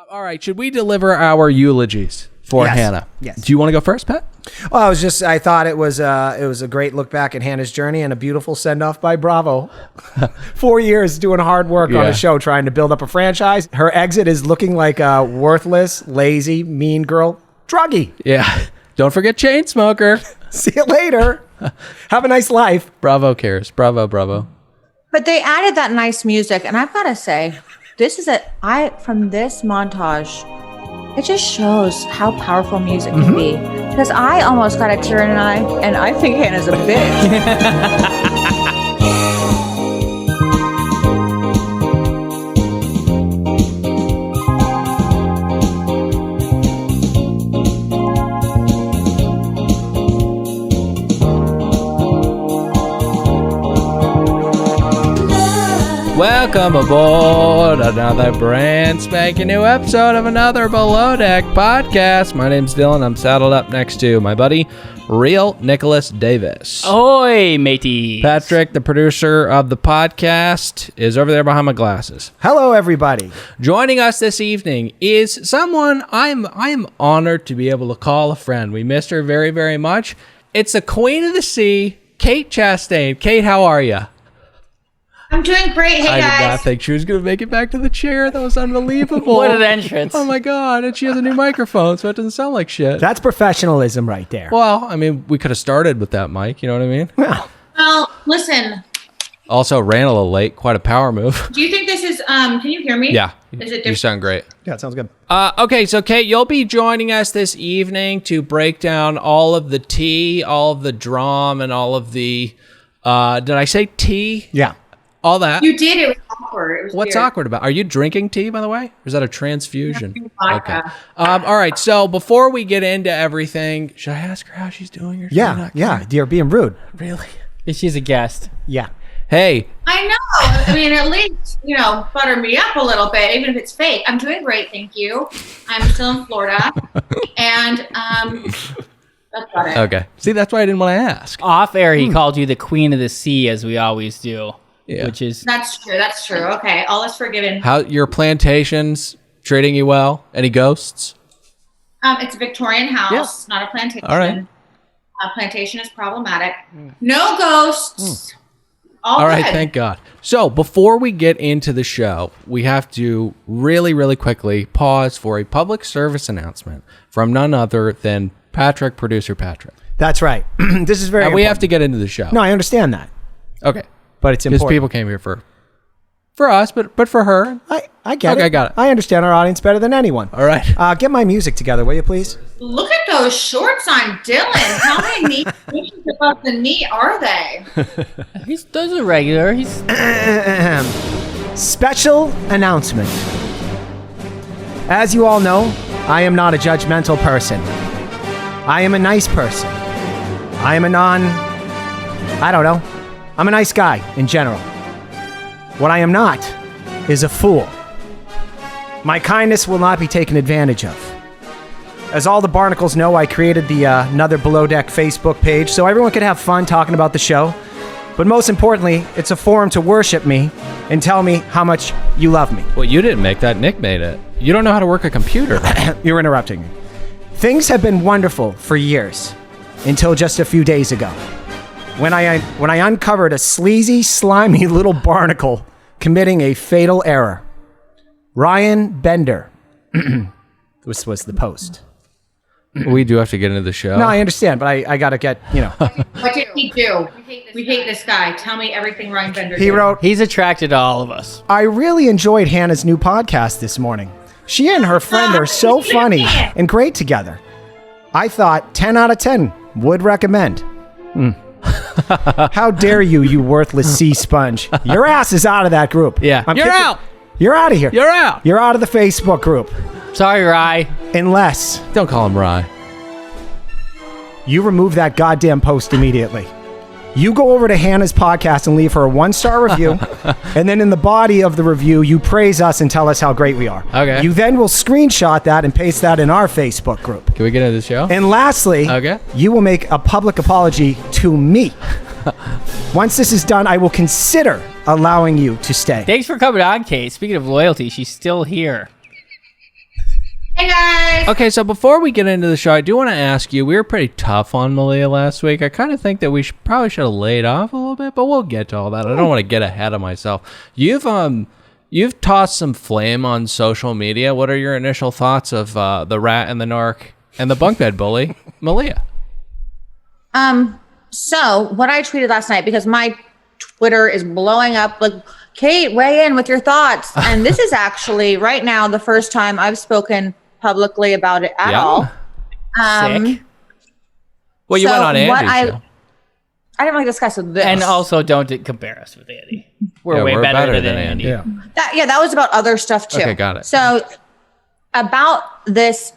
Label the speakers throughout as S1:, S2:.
S1: All right, should we deliver our eulogies for Hannah?
S2: Yes.
S1: Do you want to go first, Pat?
S2: Well, I thought it was a great look back at Hannah's journey and a beautiful send off by Bravo. 4 years doing hard work on a show trying to build up a franchise. Her exit is looking like a worthless, lazy, mean girl druggie.
S1: Yeah. Don't forget Chainsmoker.
S2: See you later. Have a nice life.
S1: Bravo cares. Bravo, bravo.
S3: But they added that nice music, and I've got to say, from this montage, it just shows how powerful music can be. Because I almost got a tear in an eye, and I think Hannah's a bitch.
S1: Welcome aboard another brand spanking new episode of another Below Deck podcast. My name's Dylan. I'm saddled up next to my buddy, Real Nicholas Davis.
S4: Ahoy, matey.
S1: Patrick, the producer of the podcast, is over there behind my glasses.
S2: Hello, everybody.
S1: Joining us this evening is someone I am honored to be able to call a friend. We missed her very, very much. It's the Queen of the Sea, Kate Chastain. Kate, how are you?
S5: I'm doing great. Hey,
S1: I
S5: guys.
S1: did not think she was going to make it back to the chair. That was unbelievable.
S4: What an entrance.
S1: Oh, my God. And she has a new microphone, so it doesn't sound like shit.
S2: That's professionalism right there.
S1: Well, I mean, we could have started with that mic. You know what I mean?
S5: Well, listen.
S1: Also, ran a little late. Quite a power move.
S5: Do you think this is, can you hear me?
S1: Yeah.
S5: Is it
S1: You
S5: different?
S1: sound great.
S2: Yeah, it sounds good.
S1: Okay, so Kate, you'll be joining us this evening to break down all of the tea, all of the drum, and all of the, did I say tea?
S2: Yeah.
S1: All that.
S5: You did. It was awkward. It was
S1: What's
S5: weird.
S1: awkward about? Are you drinking tea, by the way? Or is that a transfusion?
S5: Vodka.
S1: Okay. All right. So before we get into everything, should I ask her how she's doing? Or
S2: Yeah. You're being rude.
S1: Really?
S4: She's a guest.
S2: Yeah.
S1: Hey.
S5: I know. I mean, at least, butter me up a little bit, even if it's fake. I'm doing great. Thank you. I'm still in Florida. And, that's about it.
S1: Okay. See, that's why I didn't want to ask.
S4: Off air, he called you the Queen of the Sea, as we always do.
S1: Yeah.
S4: Which is
S5: That's true. Okay. All is forgiven.
S1: How your plantations treating you well? Any ghosts?
S5: It's a Victorian house, not a plantation.
S1: All right.
S5: A plantation is problematic. No ghosts. All
S1: right.
S5: good.
S1: Thank God. So before we get into the show, we have to really, really quickly pause for a public service announcement from none other than Patrick, producer Patrick.
S2: That's right. This is very
S1: And we
S2: important.
S1: have to get into the show.
S2: No, I understand that.
S1: Okay.
S2: But it's
S1: Because
S2: important.
S1: people came here for us, but for her.
S2: I get it.
S1: Okay, got it.
S2: I understand our audience better than anyone.
S1: All right.
S2: Get my music together, will you please?
S5: Look at those shorts on Dylan. How many knee positions above the knee are they?
S4: those are regular.
S2: Special announcement. As you all know, I am not a judgmental person. I am a nice person. I am I'm a nice guy in general. What I am not is a fool. My kindness will not be taken advantage of. As all the barnacles know, I created the Another Below Deck Facebook page so everyone could have fun talking about the show. But most importantly, it's a forum to worship me and tell me how much you love me.
S1: Well, you didn't make that. Nick made it. You don't know how to work a computer.
S2: You're interrupting me. Things have been wonderful for years, until just a few days ago, when I uncovered a sleazy, slimy little barnacle committing a fatal error. Ryan Bender. This was the post.
S1: We do have to get into the show.
S2: No, I understand, but I gotta get,
S5: What did he do? We hate this guy. Tell me everything Ryan Bender
S2: He
S5: did.
S2: wrote,
S4: He's attracted to all of us.
S2: I really enjoyed Hannah's new podcast this morning. She and her friend are so funny and great together. I thought 10 out of 10 would recommend. How dare you, you worthless sea sponge. Your ass is out of that group.
S1: Yeah. You're out.
S2: You're out of here.
S1: You're out.
S2: You're out of the Facebook group.
S4: Sorry, Rye.
S2: Unless
S1: Don't call him Rye.
S2: you remove that goddamn post immediately. You go over to Hannah's podcast and leave her a 1-star review. And then in the body of the review, you praise us and tell us how great we are.
S1: Okay.
S2: You then will screenshot that and paste that in our Facebook group.
S1: Can we get into the show?
S2: And lastly,
S1: Okay.
S2: you will make a public apology to me. Once this is done, I will consider allowing you to stay.
S4: Thanks for coming on, Kate. Speaking of loyalty, she's still here.
S5: Hey guys.
S1: Okay, so before we get into the show, I do want to ask you, we were pretty tough on Malia last week. I kind of think that we probably should have laid off a little bit, but we'll get to all that. I don't want to get ahead of myself. You've tossed some flame on social media. What are your initial thoughts of the rat and the narc and the bunk bed bully, Malia?
S3: So what I tweeted last night, because my Twitter is blowing up, like, Kate, weigh in with your thoughts. And this is actually right now the first time I've spoken publicly about it at all.
S4: Sick.
S1: Well, you
S3: so
S1: went on Andy's show.
S3: I didn't really discuss this.
S4: And also, don't compare us with Andy. We're way better than Andy.
S2: Yeah.
S3: That was about other stuff too.
S1: Okay, got it.
S3: So about this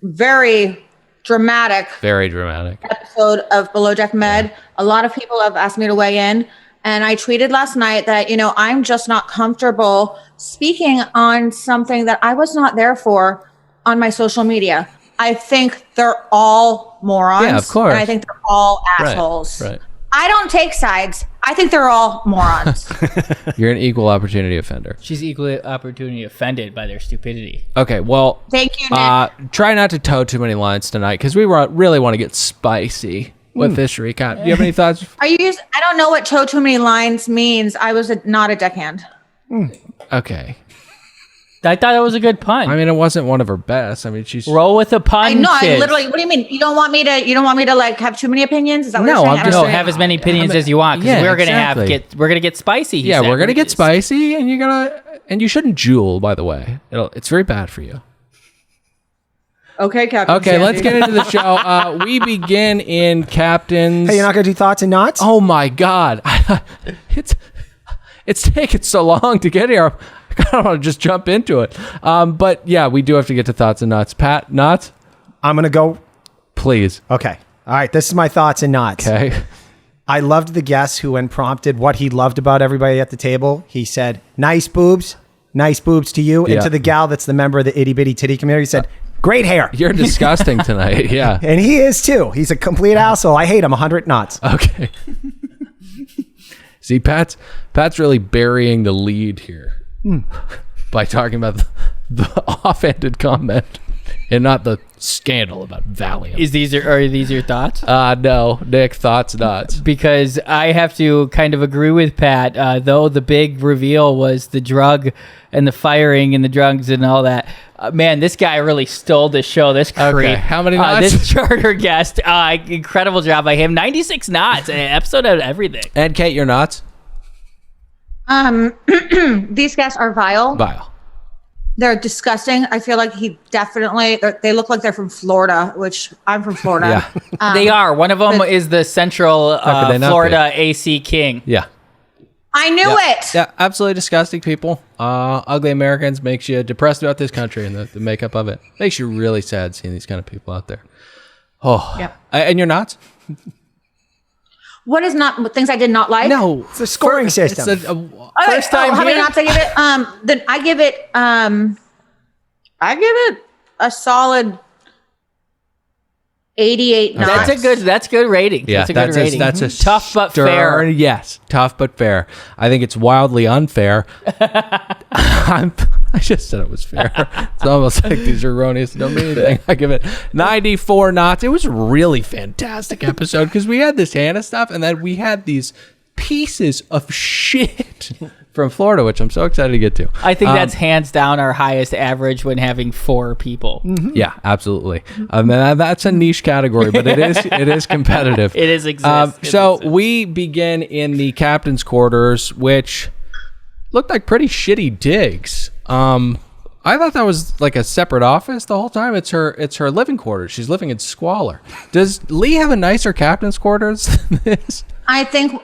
S3: very dramatic episode of Below Deck Med, a lot of people have asked me to weigh in. And I tweeted last night that, I'm just not comfortable speaking on something that I was not there for on my social media. I think they're all morons.
S1: Yeah, of course.
S3: And I think they're all assholes.
S1: Right.
S3: I don't take sides. I think they're all morons.
S1: You're an equal opportunity offender.
S4: She's equally opportunity offended by their stupidity.
S1: Okay, well,
S3: Thank you, Nick.
S1: try not to toe too many lines tonight because we really want to get spicy with this recap. Do you have any thoughts?
S3: I don't know what too many lines means. I was not a deckhand.
S1: Okay.
S4: I thought it was a good pun.
S1: I mean, it wasn't one of her best. I mean, she's
S4: roll with the pun.
S3: I literally. What do you mean? You don't want me to like have too many opinions? Is that what
S1: No,
S3: you're
S1: I'm
S3: saying?
S1: just
S4: No, have as many opinions as you want because
S1: Yeah,
S4: we're gonna
S1: exactly.
S4: we're gonna get spicy.
S1: yeah, we're gonna get spicy, and you shouldn't Juul. By the way, it's very bad for you.
S3: Okay, Captain.
S1: Okay,
S3: Sandy.
S1: let's get into the show. We begin in Captain's.
S2: Hey, you're not going to do thoughts and knots?
S1: Oh my God, it's taken so long to get here. I kind of want to just jump into it. But yeah, we do have to get to thoughts and knots. Pat, knots?
S2: I'm going to go.
S1: Please.
S2: Okay. All right. This is my thoughts and knots.
S1: Okay.
S2: I loved the guest who, when prompted what he loved about everybody at the table, he said, nice boobs to you.
S1: Yeah.
S2: And to the gal that's the member of the itty bitty titty community, he said, great hair.
S1: You're disgusting tonight. Yeah.
S2: And he is too. He's a complete asshole. I hate him. 100 knots.
S1: Okay. See, Pat's really burying the lead here by talking about the offhanded comment and not the scandal about Valium.
S4: Are these your thoughts?
S1: No, Nick, thoughts, knots.
S4: Because I have to kind of agree with Pat, though the big reveal was the drug and the firing and the drugs and all that. Man, this guy really stole the show. This creep.
S1: Okay, how many knots?
S4: This charter guest, incredible job by him. 96 knots, an episode of everything.
S1: And Kate, your knots?
S3: These guests are vile.
S1: Vile.
S3: They're disgusting. I feel like they look like they're from Florida, which I'm from Florida.
S1: Yeah.
S4: They are. One of them is the Central
S1: could they not
S4: Florida AC King.
S1: Yeah.
S3: I knew it.
S1: Yeah, absolutely disgusting people. Ugly Americans makes you depressed about this country and the makeup of it. Makes you really sad seeing these kind of people out there. Oh.
S3: Yeah.
S1: And you're knots?
S3: What is not things I did not like?
S1: No.
S2: It's a scoring system.
S1: It's
S3: First time. How many knots I give it? Then I give it a solid 88 knots.
S4: That's good rating.
S1: Yeah,
S4: that's a good rating.
S1: That's a
S4: tough but fair.
S1: Yes, tough but fair. I think it's wildly unfair. I just said it was fair. It's almost like these are erroneous. Don't mean anything. I give it 94 knots. It was a really fantastic episode because we had this Hannah stuff and then we had these pieces of shit from Florida, which I'm so excited to get to.
S4: I think that's hands down our highest average when having 4 people.
S1: Yeah, absolutely. That's a niche category, but it is competitive.
S4: It is exists.
S1: We begin in the captain's quarters, which looked like pretty shitty digs. I thought that was like a separate office the whole time. It's her living quarters. She's living in squalor. Does Lee have a nicer captain's quarters than this?
S3: I think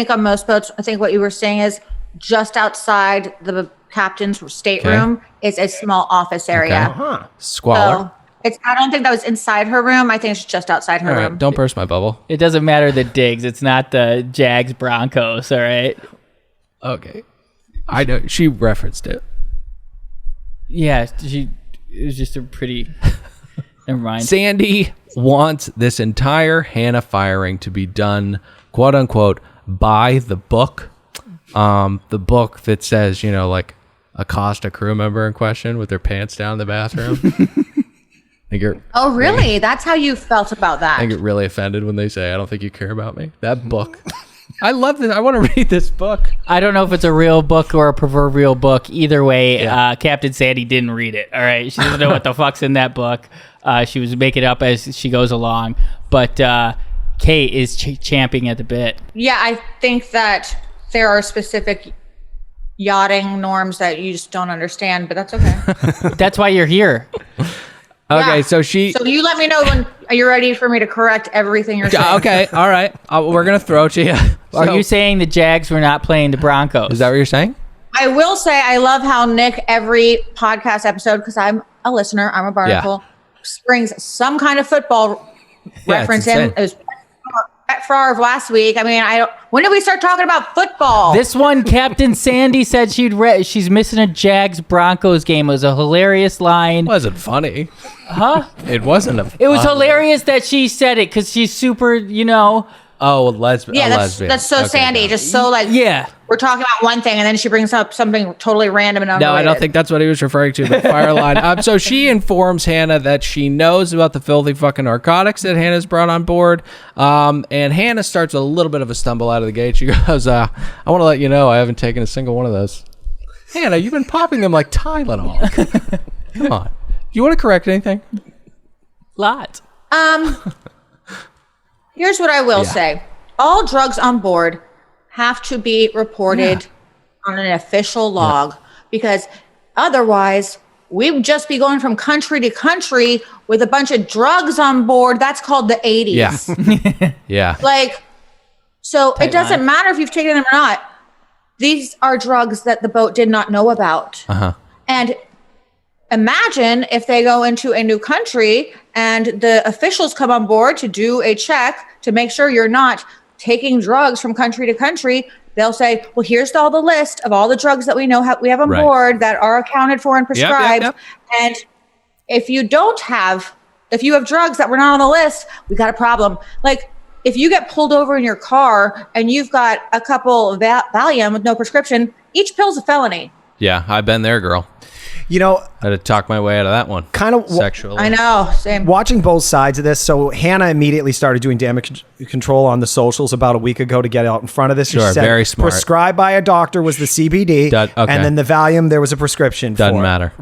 S3: on most boats, I think what you were saying is just outside the captain's stateroom is a small office area.
S1: Okay. Squalor.
S3: So I don't think that was inside her room. I think it's just outside her
S1: All right,
S3: room.
S1: don't burst my bubble.
S4: It doesn't matter the digs. It's not the Jags Broncos, all right?
S1: Okay. I know. She referenced it.
S4: Yeah, it was just a pretty... Never mind.
S1: Sandy wants this entire Hannah firing to be done, quote unquote, by the book. The book that says, accost a crew member in question with their pants down in the bathroom.
S3: Oh, really? That's how you felt about that?
S1: I get really offended when they say, I don't think you care about me. That book. I love this. I want to read this book.
S4: I don't know if it's a real book or a proverbial book. Either way, Captain Sandy didn't read it. All right. She doesn't know what the fuck's in that book. She was making it up as she goes along. But Kate is champing at the bit.
S3: Yeah, I think that there are specific yachting norms that you just don't understand, but that's okay.
S4: That's why you're here.
S1: Okay,
S3: Yeah.
S1: so
S3: you let me know when you're ready for me to correct everything you're saying.
S1: Okay, all right. We're going to throw it to you.
S4: Are you saying the Jags were not playing the Broncos?
S1: Is that what you're saying?
S3: I will say I love how Nick, every podcast episode, because I'm a listener, I'm a barnacle, brings some kind of football reference in. It was Brett Favre last week. I mean, when did we start talking about football?
S4: This one, Captain Sandy said she's missing a Jags Broncos game. It was a hilarious line.
S1: It wasn't funny.
S4: Huh?
S1: It wasn't
S4: It was hilarious that she said it because she's super,
S1: Oh, lesbian.
S3: Yeah,
S1: lesbian.
S3: that's so
S1: Okay,
S3: Sandy.
S1: no.
S3: Just so we're talking about one thing and then she brings up something totally random and unrelated.
S1: No, I don't think that's what he was referring to, but Fireline. So she informs Hannah that she knows about the filthy fucking narcotics that Hannah's brought on board. And Hannah starts a little bit of a stumble out of the gate. She goes, I want to let you know I haven't taken a single one of those. Hannah, you've been popping them like Tylenol. Come on. Do you want to correct anything?
S4: Lot.
S3: Here's what I will say. All drugs on board have to be reported on an official log because otherwise we'd just be going from country to country with a bunch of drugs on board. That's called the 80s.
S1: Yeah. Yeah.
S3: So it doesn't matter if you've taken them or not. These are drugs that the boat did not know about.
S1: Uh-huh.
S3: And imagine if they go into a new country and the officials come on board to do a check to make sure you're not taking drugs from country to country. They'll say, well, here's all the list of all the drugs that we know we have on board that are accounted for and prescribed. Yep. And if you have drugs that were not on the list, we got a problem. Like if you get pulled over in your car and you've got a couple of Valium with no prescription, each pill's a felony.
S1: Yeah, I've been there, girl. I had to talk my way out of that one.
S2: Kind of
S1: sexually.
S3: I know. Same.
S2: Watching both sides of this. So Hannah immediately started doing damage control on the socials about a week ago to get out in front of this.
S1: Sure,
S2: she said,
S1: very smart.
S2: Prescribed by a doctor was the CBD, and then the Valium there was a prescription.
S1: Doesn't matter.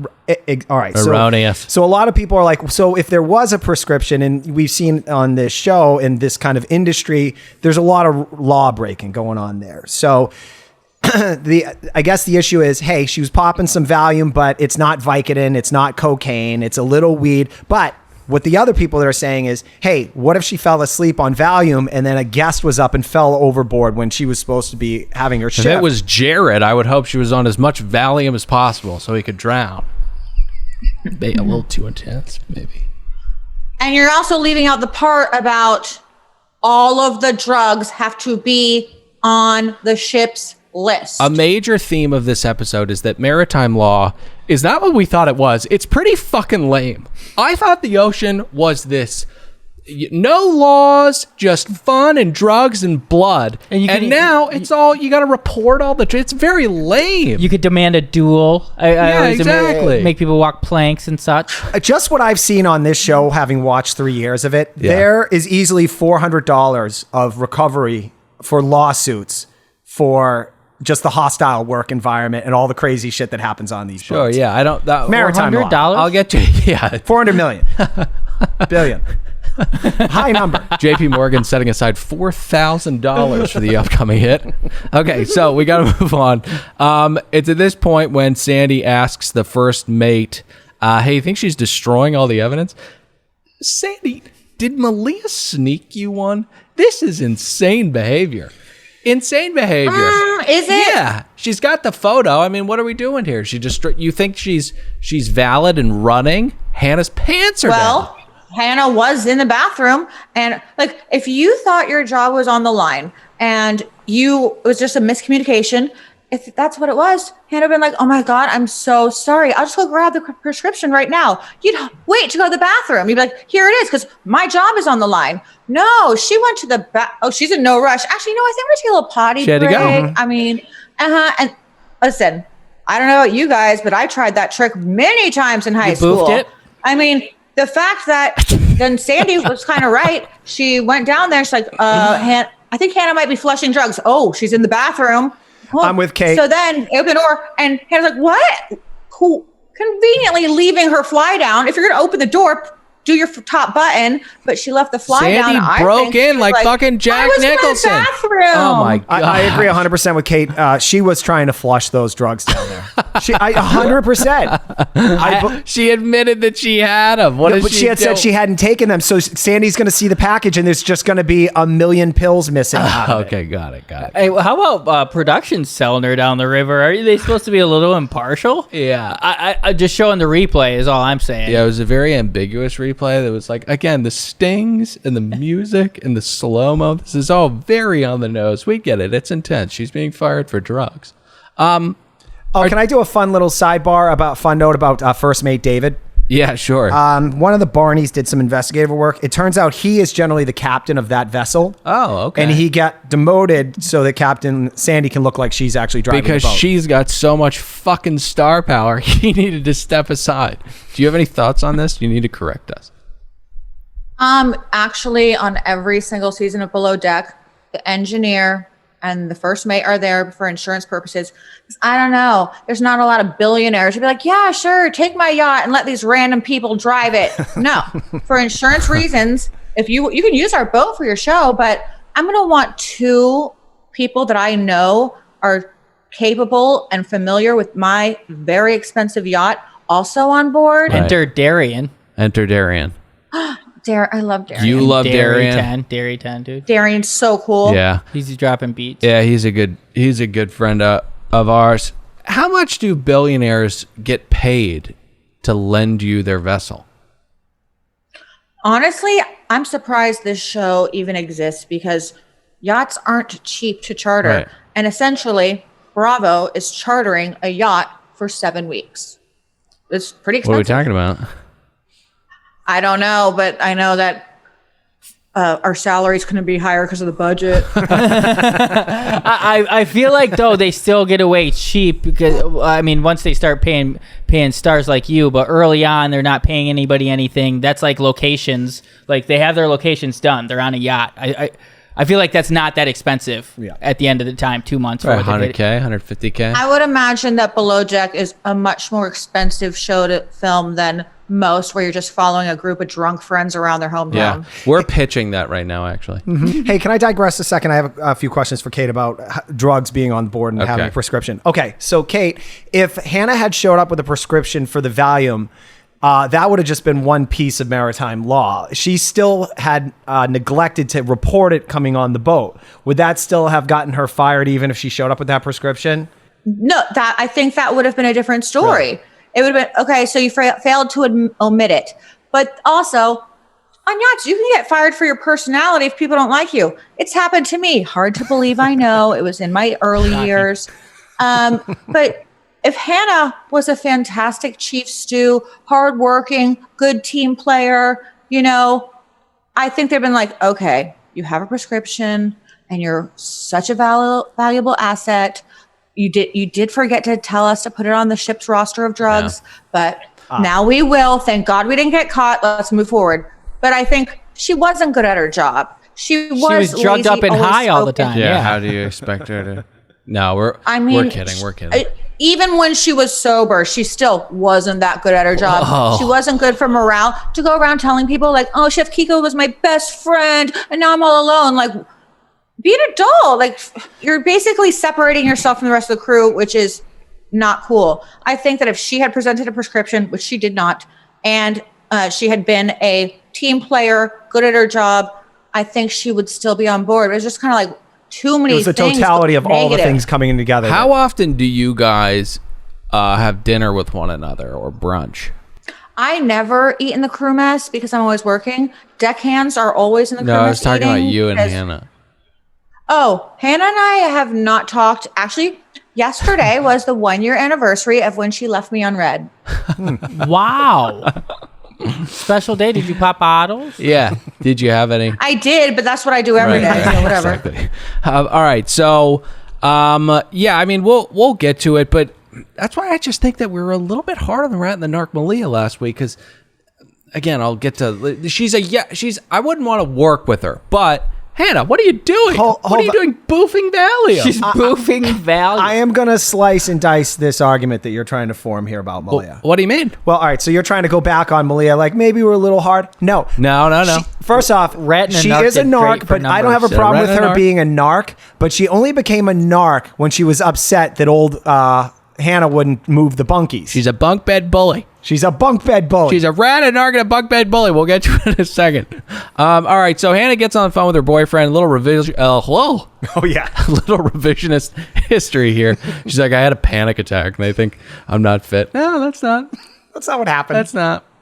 S2: All right.
S1: Erroneous.
S2: So a lot of people are like, so if there was a prescription, and we've seen on this show in this kind of industry, there's a lot of law breaking going on there. So. I guess the issue is, hey, she was popping some Valium, but it's not Vicodin, it's not cocaine, it's a little weed. But what the other people that are saying is, hey, what if she fell asleep on Valium and then a guest was up and fell overboard when she was supposed to be having her shift?
S1: If it was Jared, I would hope she was on as much Valium as possible so he could drown. Maybe a little too intense, maybe.
S3: And you're also leaving out the part about all of the drugs have to be on the ship's list.
S1: A major theme of this episode is that maritime law is not what we thought it was. It's pretty fucking lame. I thought the ocean was this no laws, just fun and drugs and blood. And now it's all, you got to report all it's very lame.
S4: You could demand a duel.
S1: Exactly.
S4: Make people walk planks and such.
S2: Just what I've seen on this show, having watched 3 years of it, there is easily $400 of recovery for lawsuits for just the hostile work environment and all the crazy shit that happens on these boats.
S1: Sure, yeah. I don't...
S2: Maritime law.
S4: $400?
S1: I'll get to... Yeah.
S2: 400 million. Billion. High number.
S1: JP Morgan setting aside $4,000 for the upcoming hit. Okay, so we got to move on. It's at this point when Sandy asks the first mate, hey, you think she's destroying all the evidence? Sandy, did Malia sneak you one? This is insane behavior. Insane behavior.
S3: Is it?
S1: Yeah. She's got the photo. I mean, what are we doing here? You think she's valid and running? Hannah's pants are down.
S3: Hannah was in the bathroom, and like if you thought your job was on the line and it was just a miscommunication, if that's what it was, Hannah would have been like, oh my God, I'm so sorry. I'll just go grab the prescription right now. You'd wait to go to the bathroom. You'd be like, here it is, because my job is on the line. No, she went to the she's in no rush. Actually, no, I think we're going to take a little potty break.
S1: Go.
S3: I mean, and listen, I don't know about you guys, but I tried that trick many times in high school.
S4: Boofed it?
S3: I mean, the fact that then Sandy was kind of right. She went down there. She's like, I think Hannah might be flushing drugs. Oh, she's in the bathroom. Oh. I'm
S2: with Kate.
S3: So then open the door, and Hannah's like, what? Cool. Conveniently leaving her fly down. If you're going to open the door, do your top button, but she left the fly down.
S1: Sandy broke in like fucking Jack Nicholson.
S3: Oh
S1: my God.
S2: I agree 100% with Kate. She was trying to flush those drugs down there. 100%.
S1: She admitted that she had them.
S2: But she had said she hadn't taken them. So Sandy's going to see the package and there's just going to be a million pills missing.
S1: Okay, got it.
S4: Hey, how about production selling her down the river? Are they supposed to be a little impartial?
S1: Yeah.
S4: I just showing the replay is all I'm saying.
S1: Yeah, it was a very ambiguous replay that was like, again, the stings and the music and the slow-mo. This is all very on the nose. We get it. It's intense. She's being fired for drugs.
S2: Can I do a fun little sidebar fun note about First Mate David?
S1: Yeah, sure.
S2: One of the Barneys did some investigative work. It turns out he is generally the captain of that vessel.
S1: Oh, okay.
S2: And he got demoted so that Captain Sandy can look like she's actually driving
S1: because
S2: the boat.
S1: she's got so much fucking star power. He needed to step aside. Do you have any thoughts on this? You need to correct us.
S3: Actually, on every single season of Below Deck, the engineer and the first mate are there for insurance purposes. I don't know. There's not a lot of billionaires who'd be like, yeah, sure, take my yacht and let these random people drive it. No, for insurance reasons, if you can use our boat for your show, but I'm going to want 2 people that I know are capable and familiar with my very expensive yacht also on board.
S1: Right.
S4: Enter Darian.
S3: I love Darian.
S1: You love Darian.
S4: Dairy 10, dude.
S3: Darian's so cool.
S1: Yeah.
S4: He's dropping beats.
S1: Yeah, he's a good friend of ours. How much do billionaires get paid to lend you their vessel?
S3: Honestly, I'm surprised this show even exists because yachts aren't cheap to charter.
S1: Right.
S3: And essentially, Bravo is chartering a yacht for 7 weeks. It's pretty expensive.
S1: What are we talking about?
S3: I don't know, but I know that our salary's going to be higher because of the budget.
S4: I feel like though they still get away cheap because I mean once they start paying stars like you, but early on they're not paying anybody anything. That's like locations, like they have their locations done. They're on a yacht. I feel like that's not that expensive at the end of the time. 2 months for
S1: $100K, $150K.
S3: I would imagine that Below Deck is a much more expensive show to film than most, where you're just following a group of drunk friends around their hometown.
S1: Yeah, we're pitching that right now, actually.
S2: Mm-hmm. Hey, can I digress a second? I have a few questions for Kate about drugs being on board and having a prescription. Okay, so Kate, if Hannah had showed up with a prescription for the Valium, that would have just been one piece of maritime law. She still had neglected to report it coming on the boat. Would that still have gotten her fired even if she showed up with that prescription?
S3: No, I think that would have been a different story. Right. It would have been, okay, so you failed to omit it. But also, on yachts, you can get fired for your personality if people don't like you. It's happened to me. Hard to believe, I know. It was in my early years. But if Hannah was a fantastic chief stew, hardworking, good team player, I think they've been like, okay, you have a prescription and you're such a valuable asset. You did forget to tell us to put it on the ship's roster of drugs, but now we will. Thank God we didn't get caught. Let's move forward. But I think she wasn't good at her job. She was
S4: drugged
S3: lazy,
S4: up and high all the time.
S1: Yeah. How do you expect her to? No, we're kidding. We're kidding.
S3: Even when she was sober, she still wasn't that good at her job.
S1: Whoa.
S3: She wasn't good for morale to go around telling people like, oh, Chef Kiko was my best friend and now I'm all alone. Like, be an adult. Like, you're basically separating yourself from the rest of the crew, which is not cool. I think that if she had presented a prescription, which she did not, and she had been a team player, good at her job, I think she would still be on board. It was just kind of like too many things.
S2: It was the totality of all the things coming in together.
S1: How often do you guys have dinner with one another or brunch?
S3: I never eat in the crew mess because I'm always working. Deckhands are always in the crew mess.
S1: No, I was talking about you and
S3: because
S1: Hannah.
S3: Oh, Hannah and I have not talked. Actually, yesterday was the 1-year anniversary of when she left me on red.
S4: Wow. Special day. Did you pop bottles?
S1: Yeah. Did you have any?
S3: I did, but that's what I do every day. So whatever.
S1: Exactly. All right. So, yeah, I mean, we'll get to it, but that's why I just think that we were a little bit hard on the rat and the narc Malia last week because, again, I'll get to. I wouldn't want to work with her, but. Hannah, what are you doing? What are you doing boofing Valium?
S4: She's boofing Valium.
S2: I am going to slice and dice this argument that you're trying to form here about Malia.
S1: What do you mean?
S2: Well, all right, so you're trying to go back on Malia, like maybe we're a little hard. No. First off,
S4: Rat and a
S2: she
S4: narc
S2: is a
S4: did
S2: narc,
S4: great for
S2: but I don't have a
S1: numbers.
S2: problem
S1: Rat
S2: with
S1: and a
S2: her
S1: narc.
S2: being a narc, but she only became a narc when she was upset that old Hannah wouldn't move the bunkies.
S1: She's a bunk bed bully.
S2: She's a bunk bed bully.
S1: She's a rat, a narc, and a bunk bed bully. We'll get to it in a second. All right, so Hannah gets on the phone with her boyfriend. A little revision. Hello.
S2: Oh, yeah.
S1: A little revisionist history here. She's like, I had a panic attack, and they think I'm not fit. No, that's not.
S2: That's not what happened.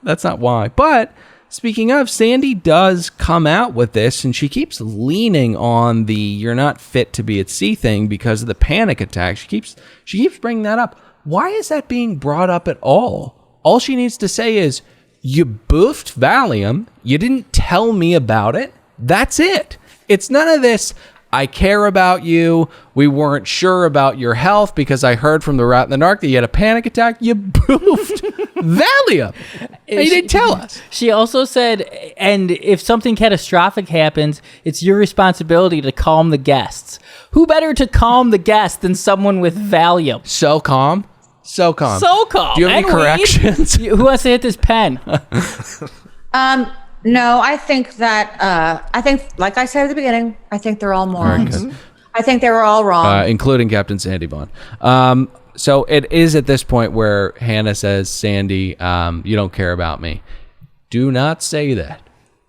S1: That's not why. But speaking of, Sandy does come out with this, and she keeps leaning on the "you're not fit to be at sea" thing because of the panic attack. She keeps bringing that up. Why is that being brought up at all? All she needs to say is, you boofed Valium. You didn't tell me about it. That's it. It's none of this, I care about you. We weren't sure about your health because I heard from the rat and the narc that you had a panic attack. You boofed Valium. And you didn't tell us.
S4: She also said, and if something catastrophic happens, it's your responsibility to calm the guests. Who better to calm the guests than someone with Valium?
S1: So calm. So calm.
S4: So calm.
S1: Do you have any corrections?
S4: Who wants to hit this pen?
S3: No, I think that, like I said at the beginning, I think they're all morons. I think they were all wrong.
S1: Including Captain Sandy Bond. So it is at this point where Hannah says, Sandy, you don't care about me. Do not say that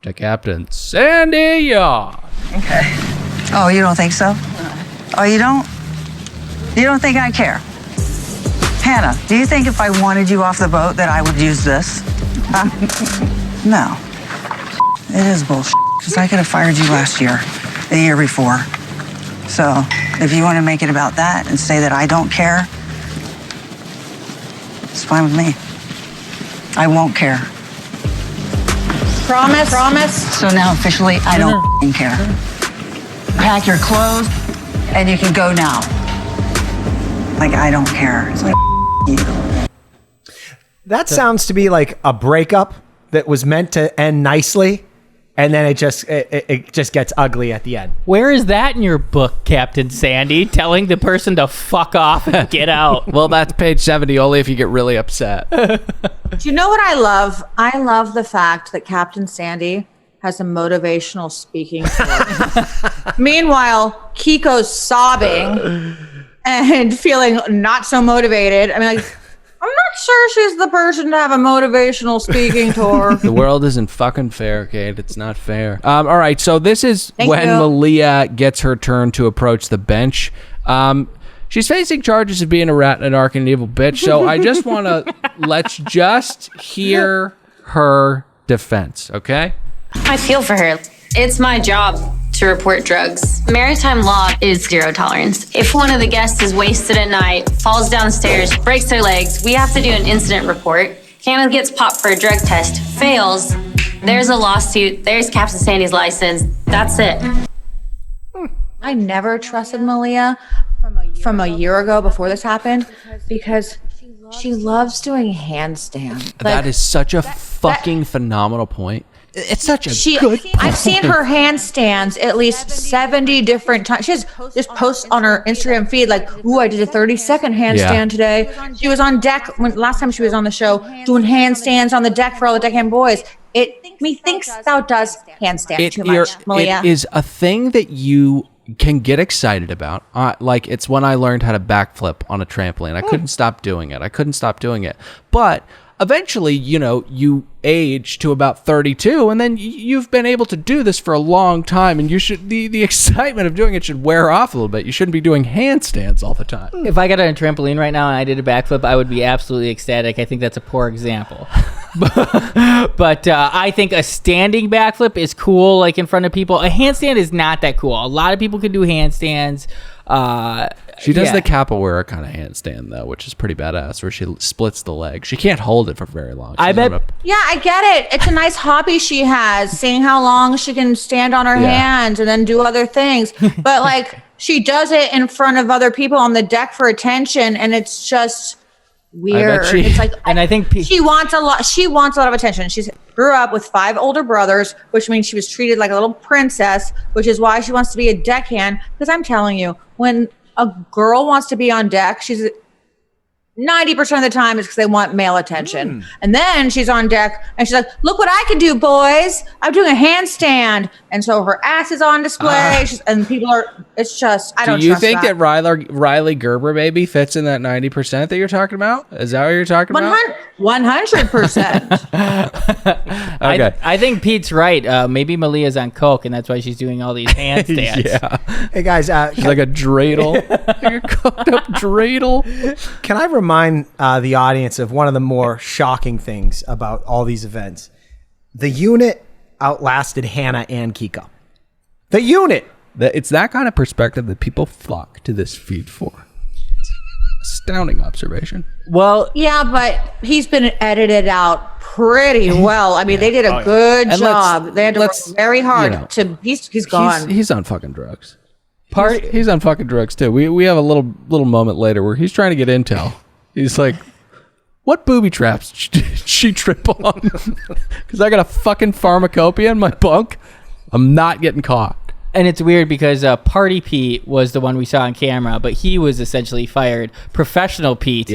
S1: to Captain Sandy Yaw.
S6: Okay. Oh, you don't think so? Oh, you don't? You don't think I care? Hannah, do you think if I wanted you off the boat that I would use this? Huh? No. It is bullshit, because I could have fired you last year, the year before. So, if you want to make it about that and say that I don't care, it's fine with me. I won't care.
S3: Promise? Promise?
S6: So now officially, I don't f***ing care. Pack your clothes, and you can go now. Like, I don't care. It's like, you.
S2: That sounds to be like a breakup that was meant to end nicely, and then it just gets ugly at the end.
S4: Where is that in your book, Captain Sandy? Telling the person to fuck off and get out.
S1: Well, that's page 70, only if you get really upset.
S3: Do you know what I love? I love the fact that Captain Sandy has a motivational speaking tour. Meanwhile, Kiko's sobbing and feeling not so motivated. I mean, like, I'm not sure she's the person to have a motivational speaking tour.
S1: The world isn't fucking fair, Kate. It's not fair. All right, so this is
S3: Thank
S1: when
S3: you.
S1: Malia gets her turn to approach the bench. She's facing charges of being a rat and an arc and an evil bitch, so I just want to let's just hear her defense, okay?
S7: I feel for her. It's my job to report drugs. Maritime law is zero tolerance. If one of the guests is wasted at night, falls downstairs, breaks their legs, we have to do an incident report. Hannah gets popped for a drug test, fails. There's a lawsuit. There's Captain Sandy's license. That's it.
S3: I never trusted Malia from a year ago before this happened because she loves doing handstands.
S1: That is such a fucking phenomenal point. It's such a good point.
S3: I've seen her handstands at least 70 different times. She has this post on her Instagram feed like, ooh, I did a 30-second handstand today. She was on deck last time she was on the show doing handstands on the deck for all the deckhand boys. Methinks thou does handstand too much, Malia.
S1: It is a thing that you can get excited about. Like, it's when I learned how to backflip on a trampoline. I couldn't stop doing it. But eventually, you age to about 32, and then you've been able to do this for a long time, and you should the excitement of doing it should wear off a little bit. You shouldn't be doing handstands all the time.
S4: If I got on a trampoline right now and I did a backflip, I would be absolutely ecstatic. I think that's a poor example. But I think a standing backflip is cool, like in front of people. A handstand is not that cool. A lot of people can do handstands.
S1: She does the capoeira kind of handstand, though, which is pretty badass, where she splits the leg. She can't hold it for very long.
S4: I bet.
S3: Yeah, I get it. It's a nice hobby she has, seeing how long she can stand on her hands and then do other things. But like, she does it in front of other people on the deck for attention, and it's just weird.
S1: she-
S3: It's like,
S4: And I think
S3: she wants a lot. She wants a lot of attention. She grew up with 5 older brothers, which means she was treated like a little princess, which is why she wants to be a deckhand. Because I'm telling you, when a girl wants to be on deck, she's 90% of the time it's because they want male attention. And then she's on deck and she's like, look what I can do, boys. I'm doing a handstand. And so her ass is on display. And people are, it's just, I don't
S1: Do you
S3: trust
S1: think that Riley Gerber baby fits in that 90% that you're talking about? Is that what you're talking about?
S3: 100%.
S1: Okay.
S4: I think Pete's right. Maybe Malia's on coke, and that's why she's doing all these handstands.
S1: Yeah.
S2: Hey guys,
S1: She's like a dreidel. Like a cooked up dreidel.
S2: can I remind the audience of one of the more shocking things about all these events? The unit outlasted Hannah and Kiko. The unit.
S1: It's that kind of perspective that people flock to this feed for. Astounding observation.
S4: Well,
S3: Yeah, but he's been edited out pretty well. I mean, they did a good
S1: And
S3: job. They had to work
S1: let's-
S3: very hard
S1: you know,
S3: to. He's gone.
S1: He's on fucking drugs. He's on fucking drugs too. We have a little moment later where he's trying to get intel. He's like, what booby traps did she trip on? Because I got a fucking pharmacopoeia in my bunk. I'm not getting caught.
S4: and it's weird because Party Pete was the one we saw on camera, but he was essentially fired. Professional Pete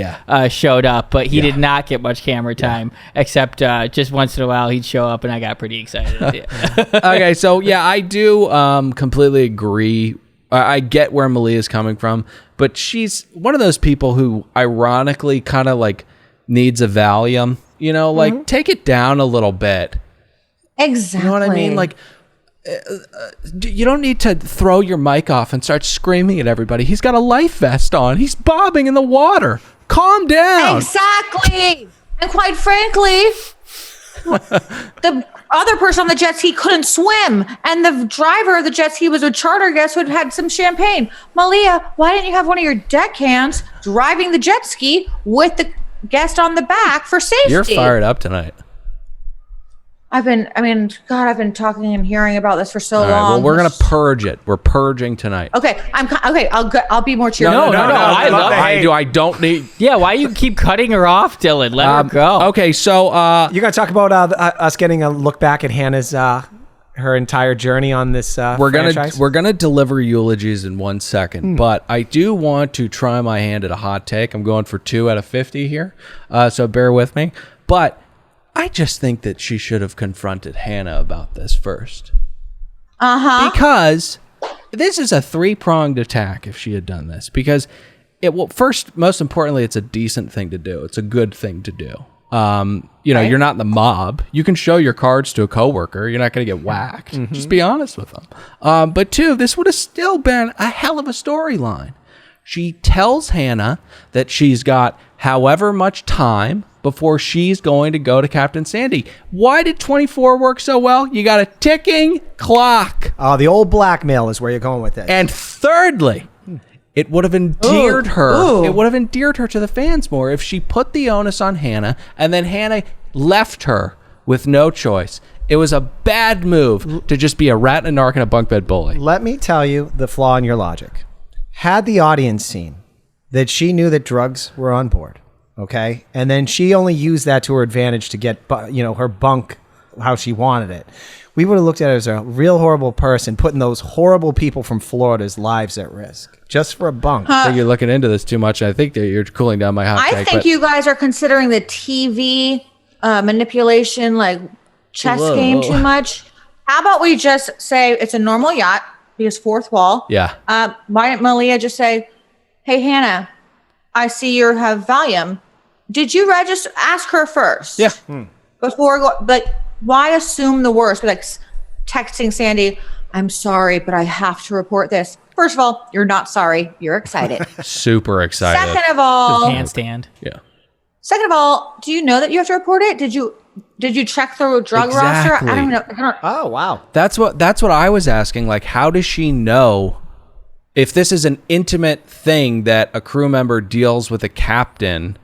S4: showed up, but he did not get much camera time, except just once in a while he'd show up, and I got pretty excited.
S1: Okay, so yeah, I do completely agree. I get where Malia's coming from, but she's one of those people who ironically kind of like needs a Valium, you know, like take it down a little bit.
S3: Exactly.
S1: You know what I mean? Like, you don't need to throw your mic off and start screaming at everybody. He's got a life vest on. He's bobbing in the water. Calm down.
S3: Exactly. And quite frankly, the other person on the jet ski couldn't swim, and the driver of the jet ski was a charter guest who had had some champagne. Malia, why didn't you have one of your deckhands driving the jet ski with the guest on the back for safety?
S1: You're fired up tonight.
S3: I've been talking and hearing about this for so
S1: All right,
S3: long.
S1: well, we're gonna purge it. We're purging tonight.
S3: Okay, I'll be more cheerful.
S4: No, I love it.
S1: I don't need.
S4: Yeah, why you keep cutting her off, Dylan? Let her go.
S1: Okay, so
S2: You're going to talk about us getting a look back at Hannah's her entire journey on this franchise?
S1: we're gonna deliver eulogies in 1 second, but I do want to try my hand at a hot take. I'm going for 2 out of 50 here, so bear with me. But I just think that she should have confronted Hannah about this first. Because this is a 3-pronged attack if she had done this. Because first, most importantly, it's a decent thing to do. It's a good thing to do. You're not in the mob. You can show your cards to a coworker. You're not going to get whacked. Just be honest with them. But 2, this would have still been a hell of a storyline. She tells Hannah that she's got however much time before she's going to go to Captain Sandy. Why did 24 work so well? You got a ticking clock.
S2: Oh, the old blackmail is where you're going with this.
S1: And thirdly, it would have endeared her.
S3: Ooh.
S1: It would have endeared her to the fans more if she put the onus on Hannah and then Hannah left her with no choice. It was a bad move to just be a rat and a narc and a bunk bed bully.
S2: Let me tell you the flaw in your logic. Had the audience seen that she knew that drugs were on board, okay, and then she only used that to her advantage to get, her bunk how she wanted it, we would have looked at her as a real horrible person, putting those horrible people from Florida's lives at risk just for a bunk.
S1: I think you're looking into this too much. I think that you're cooling down my hot take.
S3: I think you guys are considering the TV manipulation, like chess game, too much. How about we just say it's a normal yacht because fourth wall?
S1: Yeah.
S3: Why didn't Malia just say, "Hey Hannah, I see you have Valium. Did you register?" Ask her first.
S1: Yeah.
S3: But why assume the worst? Be like texting Sandy, "I'm sorry, but I have to report this." First of all, you're not sorry. You're excited.
S1: Super excited.
S3: Second of all,
S4: Handstand.
S1: Yeah.
S3: do you know that you have to report it? Did you check the drug roster?
S1: Exactly.
S3: I don't know.
S2: Oh, wow.
S1: That's what I was asking. Like, how does she know if this is an intimate thing that a crew member deals with a captain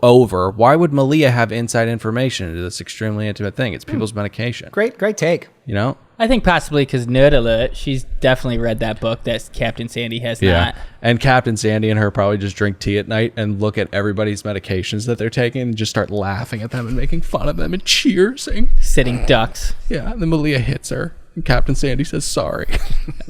S1: over. Why would Malia have inside information into this extremely intimate thing? It's people's medication.
S2: Great take.
S1: You know?
S4: I think possibly because Nerd Alert, she's definitely read that book that Captain Sandy has not.
S1: And Captain Sandy and her probably just drink tea at night and look at everybody's medications that they're taking and just start laughing at them and making fun of them and cheersing.
S4: Sitting ducks.
S1: Yeah, and then Malia hits her. And Captain Sandy says sorry.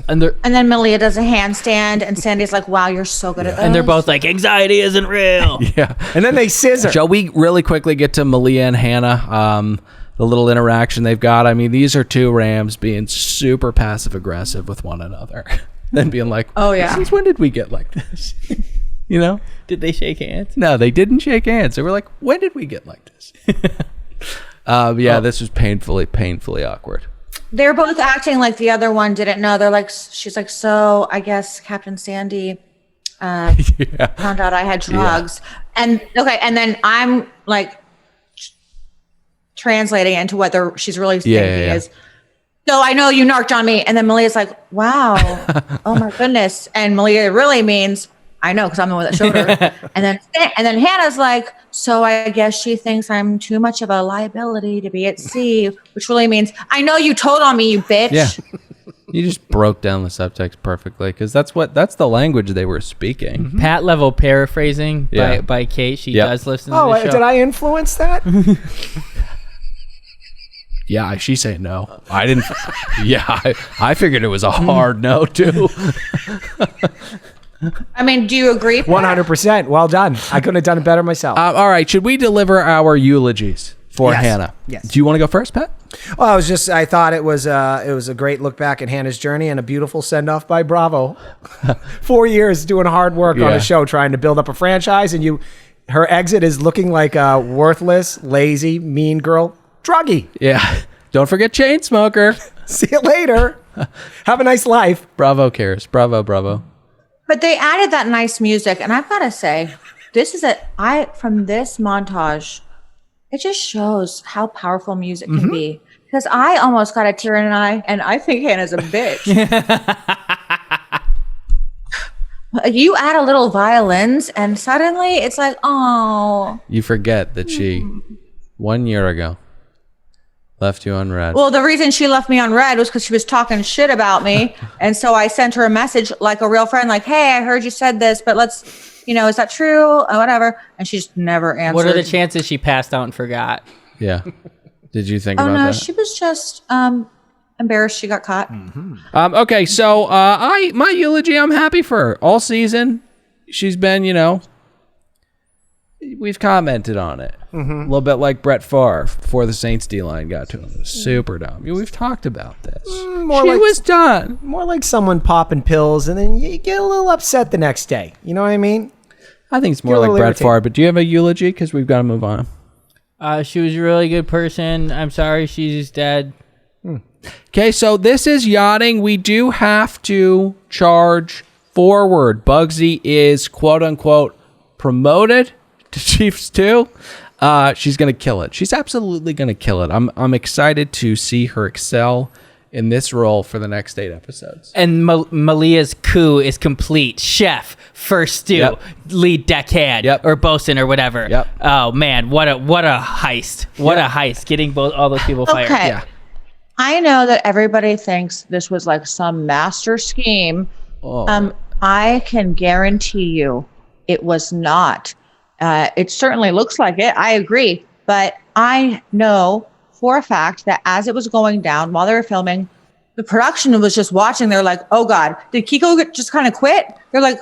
S3: And then Malia does a handstand, and Sandy's like, wow, you're so good at that.
S4: And they're both like, anxiety isn't real.
S1: Yeah.
S2: And then they scissor.
S1: Shall we really quickly get to Malia and Hannah? The little interaction they've got. I mean, these are two Rams being super passive aggressive with one another. Then being like,
S3: oh yeah,
S1: since when did we get like this? You know?
S4: Did they shake hands?
S1: No, they didn't shake hands. They were like, when did we get like this? This was painfully awkward.
S3: They're both acting like the other one didn't know. They're like, she's like, so I guess Captain Sandy found out I had drugs. And then I'm like translating into what she's really thinking is, so I know you narked on me. And then Malia's like, wow, oh my goodness. And Malia really means, I know, because I'm the one that showed her. and then Hannah's like, so I guess she thinks I'm too much of a liability to be at sea, which really means, I know you told on me, you bitch.
S1: Yeah. You just broke down the subtext perfectly, because that's the language they were speaking.
S4: Mm-hmm. Pat level paraphrasing by Kate. She does listen to the show.
S2: Did I influence that?
S1: Yeah, she's saying no. I didn't. I figured it was a hard no too.
S3: I mean, do you agree?
S2: 100%. Well done. I couldn't have done it better myself.
S1: All right, should we deliver our eulogies for Hannah?
S2: Yes.
S1: Do you want to go first, Pat?
S2: Well, I thought it was a great look back at Hannah's journey and a beautiful send off by Bravo. 4 years doing hard work on a show trying to build up a franchise, and her exit is looking like a worthless, lazy, mean girl druggie.
S1: Yeah. Don't forget Chainsmoker.
S2: See you later. Have a nice life.
S1: Bravo cares. Bravo.
S3: But they added that nice music, and I've got to say, from this montage, it just shows how powerful music can be. Because I almost got a tear in an eye, and I think Hannah's a bitch. You add a little violins, and suddenly it's like, oh.
S1: You forget that she, 1 year ago, left you on red.
S3: Well, the reason she left me on red was because she was talking shit about me. And so I sent her a message like a real friend, like, hey, I heard you said this, but let's, is that true? Or whatever. And she's never answered.
S4: What are the chances she passed out and forgot?
S1: Yeah. Did you think about that?
S3: Oh, no, she was just embarrassed she got caught.
S1: Okay, so my eulogy, I'm happy for her. All season, she's been, we've commented on it. A little bit like Brett Favre before the Saints D-line got to him. It was super dumb. We've talked about this. She was done.
S2: More like someone popping pills and then you get a little upset the next day. You know what I mean?
S1: I think it's more like Brett Favre, but do you have a eulogy? Because we've got to move on.
S4: She was a really good person. I'm sorry she's dead.
S1: Okay, so this is yachting. We do have to charge forward. Bugsy is quote-unquote promoted to Chiefs 2. She's going to kill it. She's absolutely going to kill it. I'm excited to see her excel in this role for the next 8 episodes.
S4: And Malia's coup is complete. Chef, first stew, lead deckhand, or bosun or whatever.
S1: Yep.
S4: Oh man, what a heist! What a heist! Getting all those people fired.
S3: Okay.
S1: Yeah.
S3: I know that everybody thinks this was like some master scheme. I can guarantee you it was not. It certainly looks like it. I agree. But I know for a fact that as it was going down while they were filming, the production was just watching. They're like, oh God, did Kiko just kind of quit? They're like,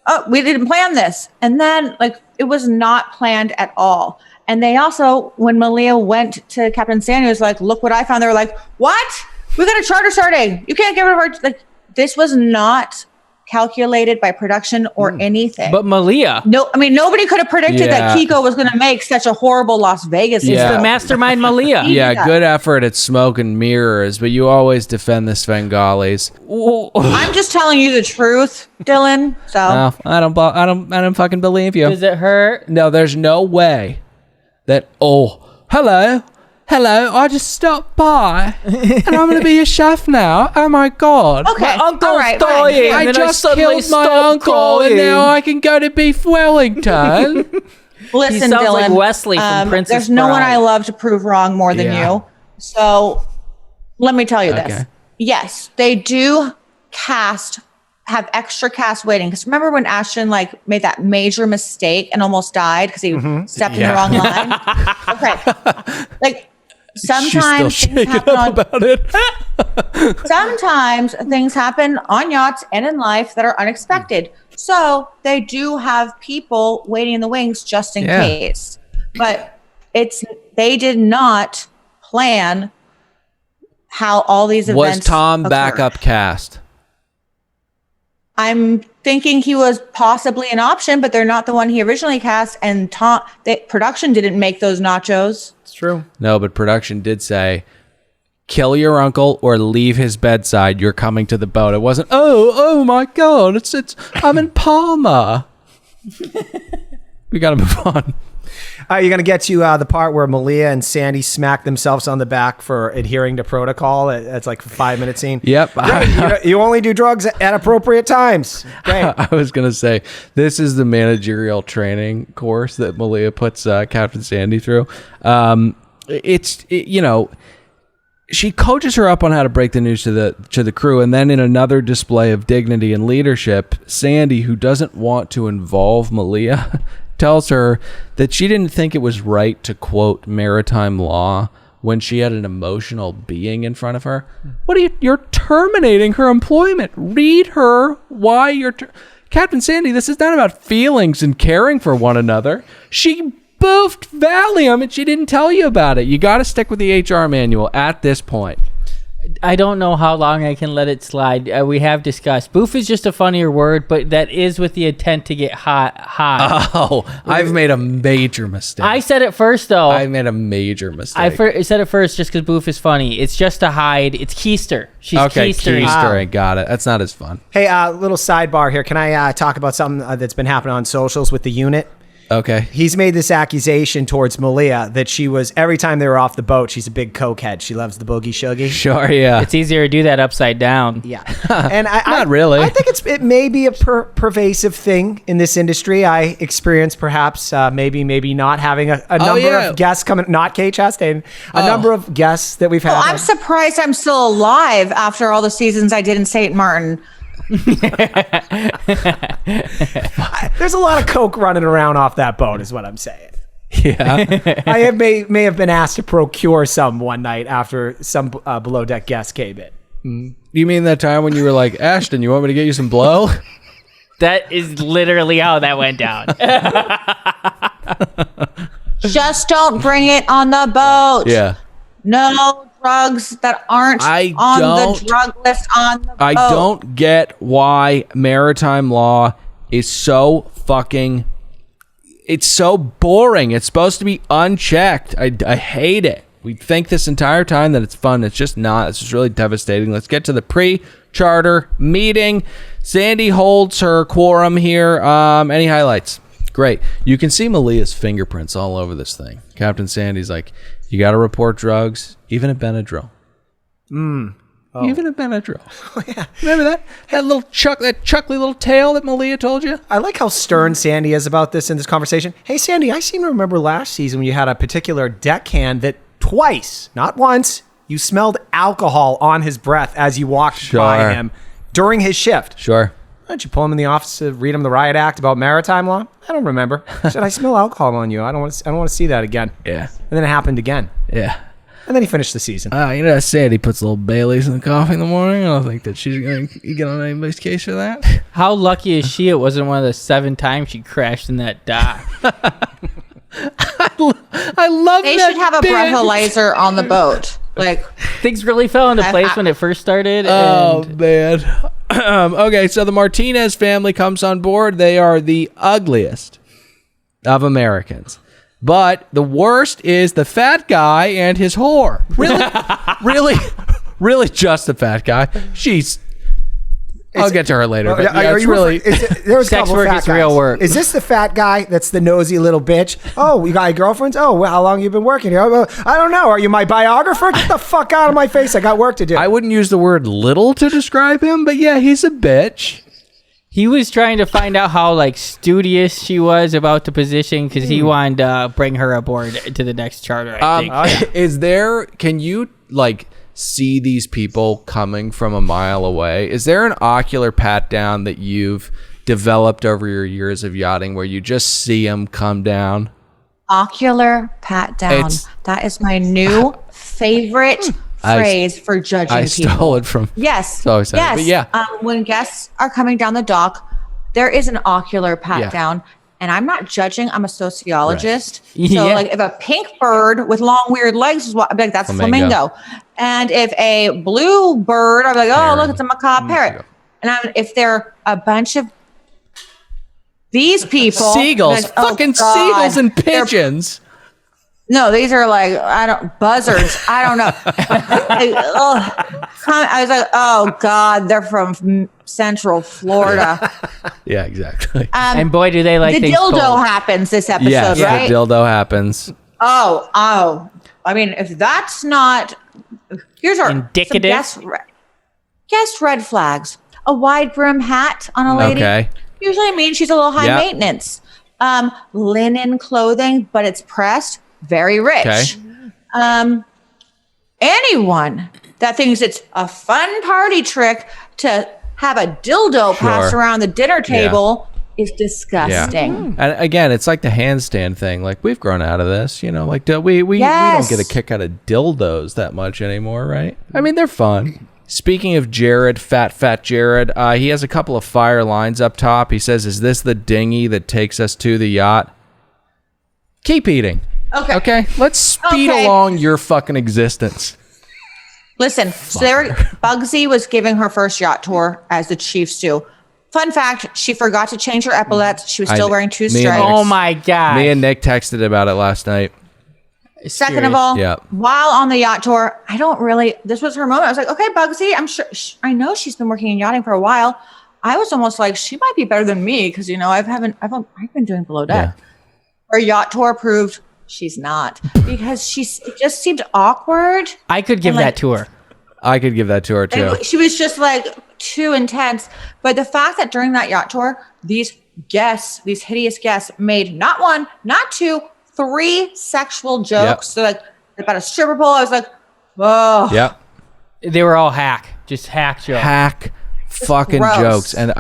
S3: oh, we didn't plan this. And then it was not planned at all. And they also, when Malia went to Captain Sandy, was like, look what I found. They were like, what? We got a charter starting. You can't get rid of our, this was not calculated by production or anything.
S4: But Malia.
S3: No, I mean, nobody could have predicted that Kiko was going to make such a horrible Las Vegas.
S4: It's the mastermind Malia.
S1: Yeah, good effort at smoke and mirrors, but you always defend the Svengalis.
S3: I'm just telling you the truth, Dylan. So
S1: no, I don't fucking believe you.
S4: Does it hurt?
S1: No, there's no way that. Oh, hello, I just stopped by, and I'm gonna be a chef now. Oh my God!
S3: Okay,
S4: my uncle's
S3: dying.
S4: Right.
S1: I just killed my uncle, and now I can go to Beef Wellington.
S3: Listen,
S4: sounds
S3: Dylan,
S4: like Wesley from Princess
S3: there's no one
S4: Bride.
S3: I love to prove wrong more than you. So let me tell you this. Yes, they do have extra cast waiting. Because remember when Ashton made that major mistake and almost died because he stepped in the wrong line? Okay. Sometimes things happen
S1: about it.
S3: sometimes things happen on yachts and in life that are unexpected. So they do have people waiting in the wings just in case. But they did not plan how all these events
S1: Was Tom
S3: occurred.
S1: backup cast?
S3: I'm thinking he was possibly an option, but they're not the one he originally cast. And production didn't make those nachos.
S2: It's true.
S1: No, but production did say, kill your uncle or leave his bedside. You're coming to the boat. It wasn't, oh my God, it's I'm in Palma. We got to move on.
S2: You're going to get to the part where Malia and Sandy smack themselves on the back for adhering to protocol. It's like a 5-minute scene.
S1: Yep.
S2: You only do drugs at appropriate times. Great.
S1: I was going to say, this is the managerial training course that Malia puts Captain Sandy through. She coaches her up on how to break the news to the crew. And then in another display of dignity and leadership, Sandy, who doesn't want to involve Malia, tells her that she didn't think it was right to quote maritime law when she had an emotional being in front of her. What are you're terminating her employment. Read her why you're Captain Sandy, this is not about feelings and caring for one another. She boofed Valium and she didn't tell you about it. You got to stick with the HR manual at this point.
S4: I don't know how long I can let it slide. We have discussed. Boof is just a funnier word, but that is with the intent to get high.
S1: Oh, I've made a major mistake.
S4: I said it first, though.
S1: I made a major mistake.
S4: I said it first just because Boof is funny. It's just to hide. It's keister. She's
S1: okay,
S4: keistering.
S1: keistering. Got it. That's not as fun.
S2: Hey, little sidebar here. Can I talk about something that's been happening on socials with the unit?
S1: Okay.
S2: He's made this accusation towards Malia that she was, every time they were off the boat, she's a big cokehead. She loves the boogie shuggy.
S1: Sure, yeah.
S4: It's easier to do that upside down.
S2: Yeah. And
S1: Not really.
S2: I think it may be a pervasive thing in this industry. I experienced perhaps maybe not having a number of guests coming, not Kate Chastain, a number of guests that we've had.
S3: I'm surprised I'm still alive after all the seasons I did in St. Martin.
S2: There's a lot of coke running around off that boat is what I'm saying.
S1: Yeah.
S2: I may have been asked to procure some one night after some below deck guests came in.
S1: You mean that time when you were like, Ashton, you want me to get you some blow?
S4: That is literally how that went down.
S3: Just don't bring it on the boat.
S1: Yeah.
S3: No drugs that aren't on the drug list on the boat.
S1: I don't get why maritime law is so fucking... It's so boring. It's supposed to be unchecked. I hate it. We think this entire time that it's fun. It's just not. It's just really devastating. Let's get to the pre-charter meeting. Sandy holds her quorum here. Any highlights? Great. You can see Malia's fingerprints all over this thing. Captain Sandy's like, you got to report drugs, even at Benadryl. Even at Benadryl.
S2: Oh, yeah.
S1: Remember that? That chuckly little tale that Malia told you?
S2: I like how stern Sandy is about this in this conversation. Hey, Sandy, I seem to remember last season when you had a particular deckhand that twice, not once, you smelled alcohol on his breath as you walked by him during his shift.
S1: Sure.
S2: Why don't you pull him in the office to read him the riot act about maritime law? I don't remember. I said, I smell alcohol on you. I don't want to see that again.
S1: Yeah.
S2: And then it happened again.
S1: Yeah.
S2: And then he finished the season.
S1: You know, Sandy puts a little Baileys in the coffee in the morning. I don't think that she's going to get on anybody's case for that.
S4: How lucky is she it wasn't one of the 7 times she crashed in that dock?
S1: I love
S3: They
S1: that
S3: should have a breathalyzer on the boat. Like,
S4: Things really fell into place when it first started.
S1: Oh,
S4: and
S1: man. Okay, so the Martinez family comes on board. They are the ugliest of Americans. But the worst is the fat guy and his whore. Really just the fat guy. I'll get to her later. But yeah, it's really...
S2: There's
S4: Sex
S2: a couple
S4: work
S2: fat
S4: is
S2: guys.
S4: real work.
S2: Is this the fat guy that's the nosy little bitch? Oh, you got girlfriends? Oh, well, how long you been working here? Well, I don't know. Are you my biographer? Get the fuck out of my face. I got work to do.
S1: I wouldn't use the word little to describe him, but yeah, he's a bitch.
S4: He was trying to find out how like studious she was about the position because he wanted to bring her aboard to the next charter. I think.
S1: Is there? Can you like see these people coming from a mile away? Is there an ocular pat down that you've developed over your years of yachting where you just see them come down?
S3: Ocular pat down. That is my new favorite phrase for judging people. I
S1: stole it from.
S3: Yes.
S1: So yes. But yeah.
S3: When guests are coming down the dock, there is an ocular pat down. And I'm not judging. I'm a sociologist. Right. So like if a pink bird with long weird legs is what I'd be like, that's flamingo. And if a blue bird, I'd be like, oh, look, it's a macaw parrot. And if they're a bunch of these people,
S1: seagulls, like, fucking seagulls and pigeons.
S3: No, these are like buzzards. I don't know. I was like, oh God, they're from Central Florida.
S1: Yeah, exactly.
S4: And boy, do they like
S3: the dildo cold. Happens this episode,
S1: yes,
S3: right?
S1: The dildo happens.
S3: Oh. I mean, if that's not, here's our
S4: indicative
S3: guest red flags. A wide brim hat on a lady. Okay. Usually means she's a little high maintenance. Linen clothing, but it's pressed. Very rich. Okay. Anyone that thinks it's a fun party trick to have a dildo passed around the dinner table is disgusting.
S1: Yeah. And again, it's like the handstand thing. Like we've grown out of this, you know. Like we don't get a kick out of dildos that much anymore, right? I mean, they're fun. Speaking of Jared, fat Jared, he has a couple of fire lines up top. He says, "Is this the dinghy that takes us to the yacht?" Keep eating. Okay. Let's speed along your fucking existence.
S3: Listen, so Bugsy was giving her first yacht tour as the Chiefs do. Fun fact, she forgot to change her epaulets. She was still wearing two stripes.
S4: Oh my God.
S1: Me and Nick texted about it last night.
S3: Second of all, while on the yacht tour, this was her moment. I was like, okay, Bugsy, I'm sure, I know she's been working in yachting for a while. I was almost like, she might be better than me because, you know, I've been doing below deck. Yeah. Her yacht tour proved she's not because it just seemed awkward.
S4: I could give that to her.
S1: I could give that to her too.
S3: She was just like too intense. But the fact that during that yacht tour, these hideous guests made not one, not two, 3 sexual jokes. So like about a stripper pole, I was like, oh.
S1: Yeah.
S4: They were all just hack jokes.
S1: Fucking jokes. And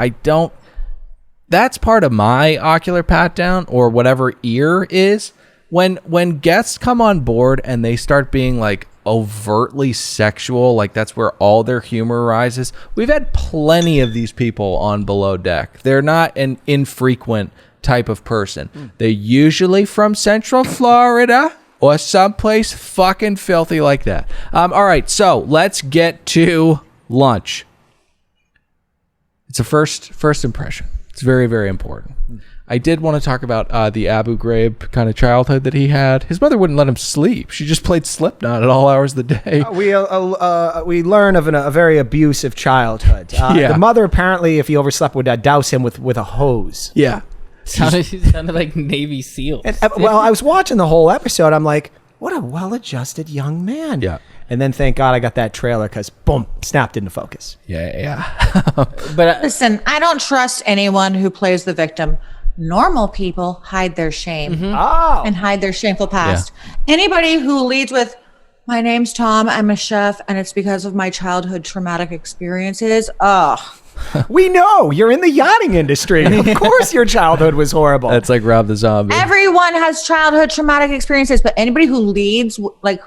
S1: that's part of my ocular pat down or whatever ear is when guests come on board and they start being like overtly sexual, like that's where all their humor rises. We've had plenty of these people on Below Deck. They're not an infrequent type of person. They're usually from Central Florida or someplace fucking filthy like that. All right, so let's get to lunch. It's a first impression. It's very, very important. I did want to talk about the Abu Ghraib kind of childhood that he had. His mother wouldn't let him sleep. She just played Slipknot at all hours of the day.
S2: We learn of a very abusive childhood. The mother apparently, if he overslept, would douse him with a hose.
S1: Yeah.
S4: Sounded like Navy SEALs.
S2: And, I was watching the whole episode. I'm like, what a well-adjusted young man.
S1: Yeah.
S2: And then thank God I got that trailer because boom, snapped into focus.
S1: Yeah.
S3: But listen, I don't trust anyone who plays the victim. Normal people hide their shame and hide their shameful past. Yeah. Anybody who leads with, my name's Tom, I'm a chef, and it's because of my childhood traumatic experiences.
S2: We know you're in the yachting industry. Of course your childhood was horrible.
S1: That's like Rob the Zombie.
S3: Everyone has childhood traumatic experiences, but anybody who leads, like,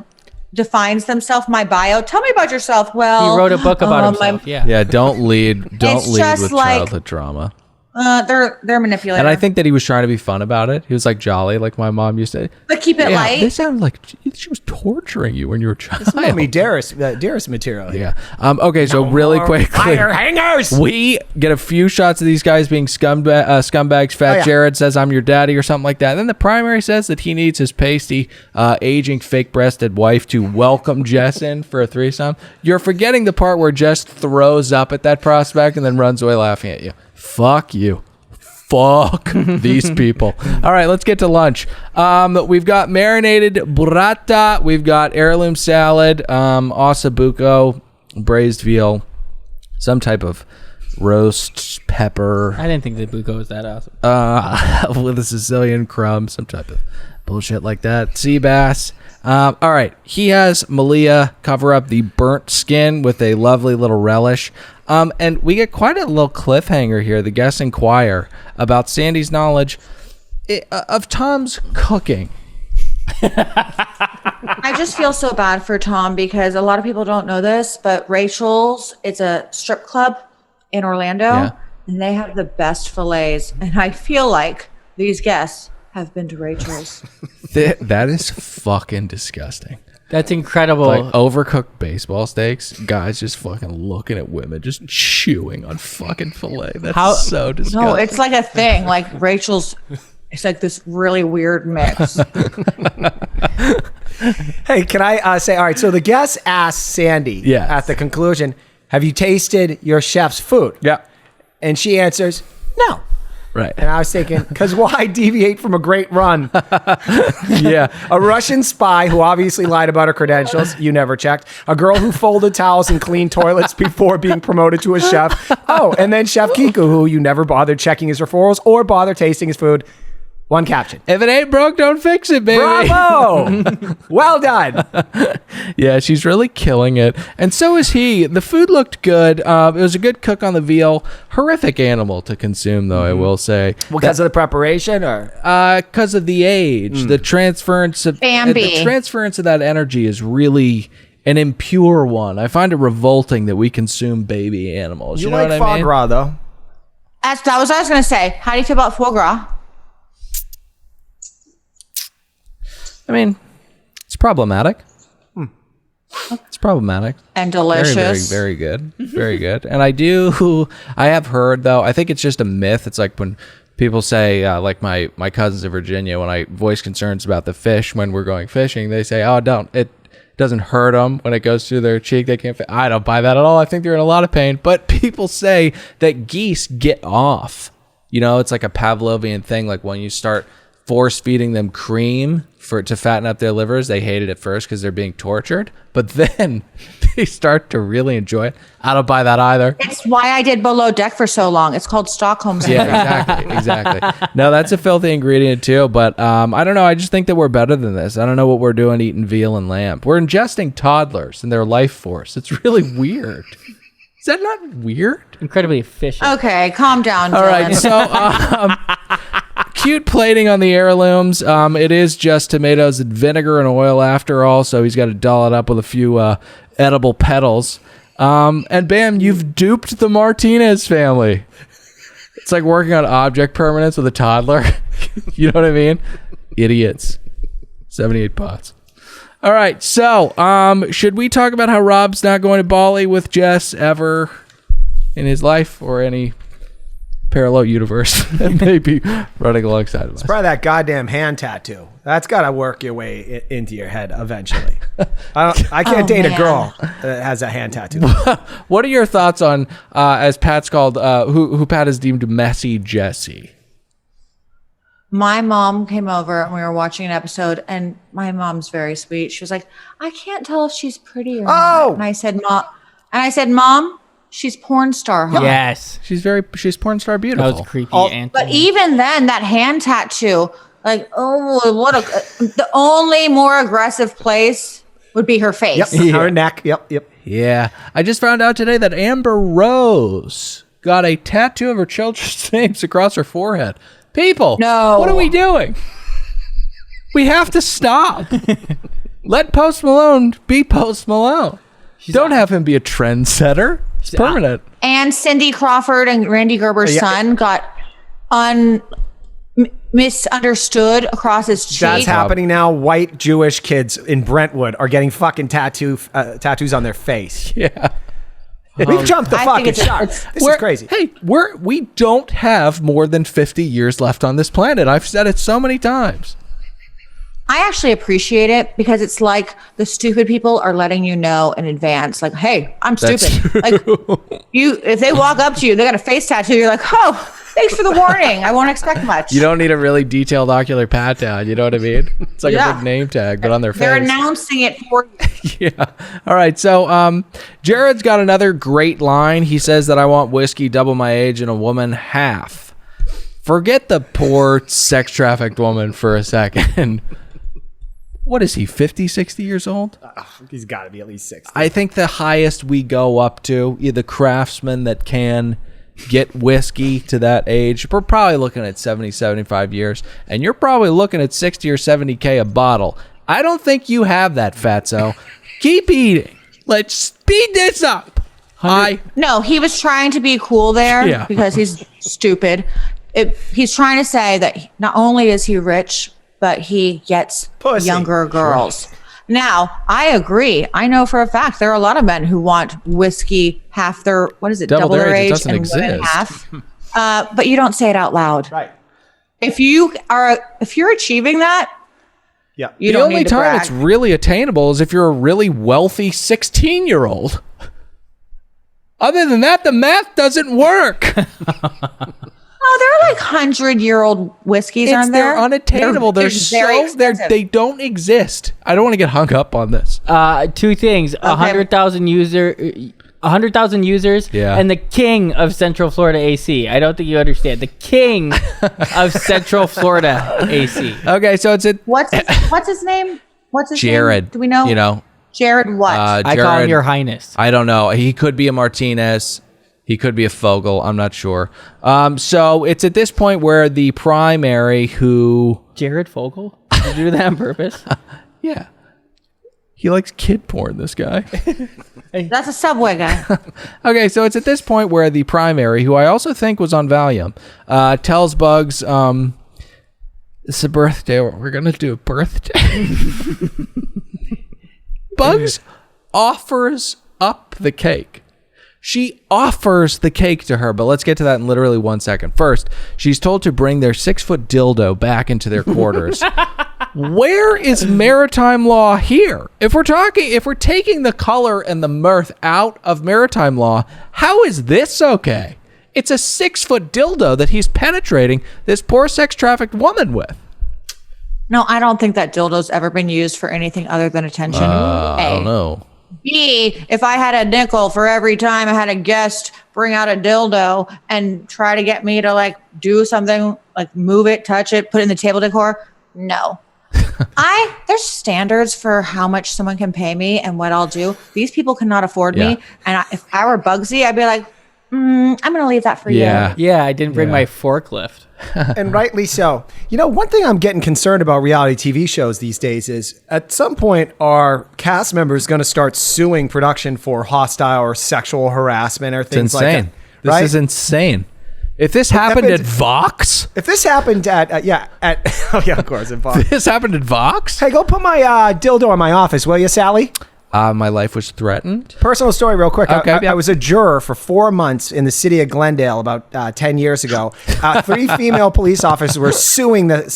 S3: defines themselves, my bio, tell me about yourself. Well,
S4: he wrote a book about himself.
S1: Yeah, don't lead with childhood trauma.
S3: They're manipulating.
S1: And I think that he was trying to be fun about it. He was like jolly, like my mom used to.
S3: But keep it light.
S1: This sounded like she was torturing you when you were a child.
S2: It's me, Darius material here.
S1: Yeah. Okay, so really quickly,
S2: fire hangers.
S1: We get a few shots of these guys being scumbags. Fat Jared says, "I'm your daddy" or something like that. And then the primary says that he needs his pasty, aging, fake-breasted wife to welcome Jess in for a threesome. You're forgetting the part where Jess throws up at that prospect and then runs away laughing at you. Fuck you. Fuck these people. All right, let's get to lunch. We've got marinated burrata. We've got heirloom salad, osabuco, braised veal, some type of roast pepper.
S4: I didn't think the buco was that awesome.
S1: With a Sicilian crumb, some type of bullshit like that. Sea bass. All right. He has Malia cover up the burnt skin with a lovely little relish. And we get quite a little cliffhanger here. The guests inquire about Sandy's knowledge of Tom's cooking.
S3: I just feel so bad for Tom because a lot of people don't know this, but Rachel's, it's a strip club in Orlando, and they have the best fillets. And I feel like these guests have been to Rachel's.
S1: That is fucking disgusting.
S4: That's incredible.
S1: Like overcooked baseball steaks, guys just fucking looking at women, just chewing on fucking fillet. That's so disgusting.
S3: No, it's like a thing. Like Rachel's, it's like this really weird mix.
S2: Hey, can I say, all right, so the guest asked Sandy at the conclusion, have you tasted your chef's food?
S1: Yeah.
S2: And she answers, no.
S1: Right.
S2: And I was thinking, because why deviate from a great run?
S1: Yeah.
S2: A Russian spy who obviously lied about her credentials. You never checked. A girl who folded towels and cleaned toilets before being promoted to a chef. Oh, and then Chef Kiku, who you never bothered checking his referrals or bother tasting his food. One caption.
S1: If it ain't broke, don't fix it, baby.
S2: Bravo! Well done.
S1: Yeah, she's really killing it. And so is he. The food looked good. It was a good cook on the veal. Horrific animal to consume, though, I will say.
S2: Because of the preparation or?
S1: Because of the age. The transference of that energy is really an impure one. I find it revolting that we consume baby animals. You know
S2: like
S1: what
S2: foie
S1: I mean?
S2: gras, though.
S3: That was what I was going to say. How do you feel about foie gras?
S1: I mean, it's problematic. It's problematic.
S3: And delicious.
S1: Very, very, very good. Very good. And I have heard, though, I think it's just a myth. It's like when people say, like my cousins in Virginia, when I voice concerns about the fish when we're going fishing, they say, oh, it doesn't hurt them when it goes through their cheek. They can't. I don't buy that at all. I think they're in a lot of pain. But people say that geese get off. You know, it's like a Pavlovian thing. Like when you start force feeding them cream to fatten up their livers, they hate it at first because they're being tortured, but then they start to really enjoy it. I don't buy that either.
S3: It's why I did below deck for so long. It's called Stockholm syndrome.
S1: Yeah, exactly. No, that's a filthy ingredient too, but I don't know. I just think that we're better than this. I don't know what we're doing eating veal and lamb. We're ingesting toddlers and their life force. It's really weird. Is that not weird?
S4: Incredibly efficient.
S3: Okay, calm down, Dylan.
S1: All right, so cute plating on the heirlooms. It is just tomatoes and vinegar and oil after all, so he's got to doll it up with a few edible petals. And bam, you've duped the Martinez family. It's like working on object permanence with a toddler. You know what I mean? Idiots. 78 pots. All right, so should we talk about how Rob's not going to Bali with Jess ever in his life or any parallel universe that may be running alongside of us?
S2: It's probably that goddamn hand tattoo. That's got to work your way into your head eventually. I can't date a girl that has a hand tattoo.
S1: What are your thoughts on, as Pat's called, who Pat has deemed Messy Jessie?
S3: My mom came over and we were watching an episode, and my mom's very sweet. She was like, I can't tell if she's pretty or not. And I said, Mom, she's porn star hot.
S4: Yes.
S1: She's porn star beautiful.
S4: That was creepy.
S3: But even then, that hand tattoo, like, the only more aggressive place would be her face.
S2: Yep, her neck. Yep.
S1: Yeah. I just found out today that Amber Rose got a tattoo of her children's names across her forehead. People,
S3: no.
S1: What are we doing? We have to stop. Let Post Malone be Post Malone. Don't have him be a trendsetter. It's permanent.
S3: And Cindy Crawford and Randy Gerber's son got misunderstood across his cheek.
S2: That's happening now. White Jewish kids in Brentwood are getting fucking tattoos on their face.
S1: Yeah.
S2: We've jumped the fucking shark. This is crazy.
S1: Hey, we don't have more than 50 years left on this planet. I've said it so many times.
S3: I actually appreciate it because it's like the stupid people are letting you know in advance, like, hey, I'm stupid. Like if they walk up to you, they got a face tattoo, you're like, oh, Thanks for the warning. I won't expect much.
S1: You don't need a really detailed ocular pat down. You know what I mean? It's like a big name tag, but on their face.
S3: They're announcing it for you.
S1: Yeah. All right. So Jared's got another great line. He says that I want whiskey double my age and a woman half. Forget the poor sex trafficked woman for a second. What is he, 50, 60 years old?
S2: He's got to be at least 60.
S1: I think the highest we go up to, the craftsmen that can get whiskey to that age, we're probably looking at 70, 75 years. And you're probably looking at 60 or 70K a bottle. I don't think you have that, fatso. Keep eating. Let's speed this up.
S3: No, he was trying to be cool there because he's stupid. He's trying to say that not only is he rich, but he gets younger girls. Now, I agree. I know for a fact there are a lot of men who want whiskey half their, double their age,
S1: doesn't
S3: and
S1: exist.
S3: women half. But you don't say it out loud.
S2: Right.
S3: If you're achieving that,
S2: yeah.
S3: you
S1: the
S3: don't
S1: only
S3: need to
S1: time
S3: brag.
S1: it's really attainable is if you're a really wealthy 16-year-old. Other than that, the math doesn't work.
S3: Oh, they're like 100-year-old whiskeys, aren't there?
S1: They're unattainable. They don't exist. I don't want to get hung up on this.
S4: Two things: 100,000 users, and the king of Central Florida AC. I don't think you understand. The king of Central Florida AC.
S1: Okay, so it's
S3: what's his name? What's his
S1: Jared.
S3: name? Do we know?
S1: You know,
S3: Jared what?
S1: Jared,
S4: I call him Your Highness.
S1: I don't know. He could be a Martinez. He could be a Fogel. I'm not sure. So it's at this point where the primary
S4: Jared Fogel? Did you do that on purpose?
S1: Yeah. He likes kid porn, this guy.
S3: That's a Subway guy.
S1: Okay, so it's at this point where the primary, who I also think was on Valium, tells Bugs, it's a birthday. We're going to do a birthday. Bugs offers up the cake. She offers the cake to her, but let's get to that in literally 1 second. First, she's told to bring their 6-foot dildo back into their quarters. Where is maritime law here? If we're taking the color and the mirth out of maritime law, how is this okay? It's a 6-foot dildo that he's penetrating this poor sex trafficked woman with.
S3: No, I don't think that dildo's ever been used for anything other than attention.
S1: I don't know.
S3: B, if I had a nickel for every time I had a guest bring out a dildo and try to get me to like do something, like move it, touch it, put it in the table decor, no. There's standards for how much someone can pay me and what I'll do. These people cannot afford me. And if I were Bugsy, I'd be like, I'm going to leave that for you.
S4: Yeah, I didn't bring my forklift.
S2: And rightly so. You know, one thing I'm getting concerned about reality TV shows these days is at some point are cast members going to start suing production for hostile or sexual harassment or things like that?
S1: This is insane. If this happened at Vox?
S2: If this happened at of course, at Vox.
S1: This happened at Vox?
S2: Hey, go put my dildo in my office, will you, Sally?
S1: My life was threatened.
S2: Personal story real quick.
S1: Okay,
S2: I was a juror for 4 months in the city of Glendale about 10 years ago. 3 female police officers were suing the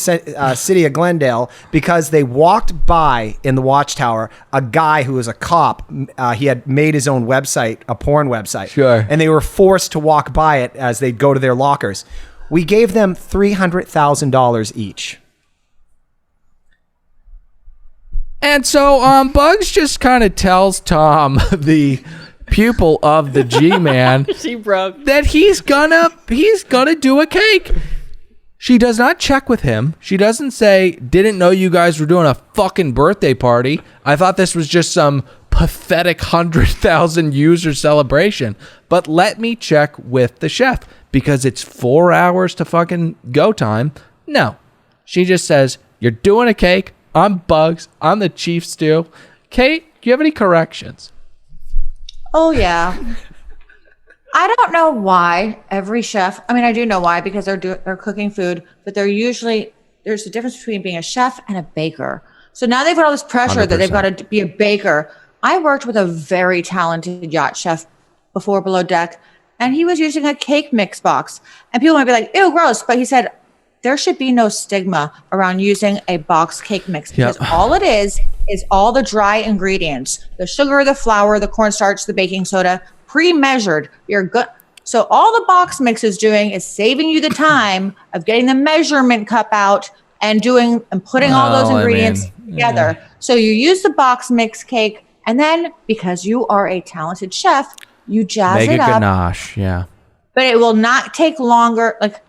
S2: city of Glendale because they walked by in the watchtower a guy who was a cop. He had made his own website, a porn website.
S1: Sure.
S2: And they were forced to walk by it as they'd go to their lockers. We gave them $300,000 each.
S1: And so Bugs just kind of tells Tom, the pupil of the G-Man,
S4: She broke.
S1: that he's gonna do a cake. She does not check with him. She doesn't say, didn't know you guys were doing a fucking birthday party. I thought this was just some pathetic 100,000 user celebration. But let me check with the chef because it's 4 hours to fucking go time. No. She just says, you're doing a cake. I'm Bugs. I'm the chief stew. Kate, do you have any corrections?
S3: Oh, yeah. I don't know why every chef, I mean, I do know why because they're cooking food, but there's a difference between being a chef and a baker. So now they've got all this pressure
S1: 100%.
S3: that they've got to be a baker. I worked with a very talented yacht chef before Below Deck, and he was using a cake mix box. And people might be like, ew, gross. But he said, there should be no stigma around using a box cake mix because all it is all the dry ingredients, the sugar, the flour, the cornstarch, the baking soda, pre-measured. You're good. So all the box mix is doing is saving you the time of getting the measurement cup out and putting all those ingredients together. Yeah. So you use the box mix cake, and then because you are a talented chef, you jazz it up.
S1: Ganache, yeah.
S3: But it will not take longer. Like,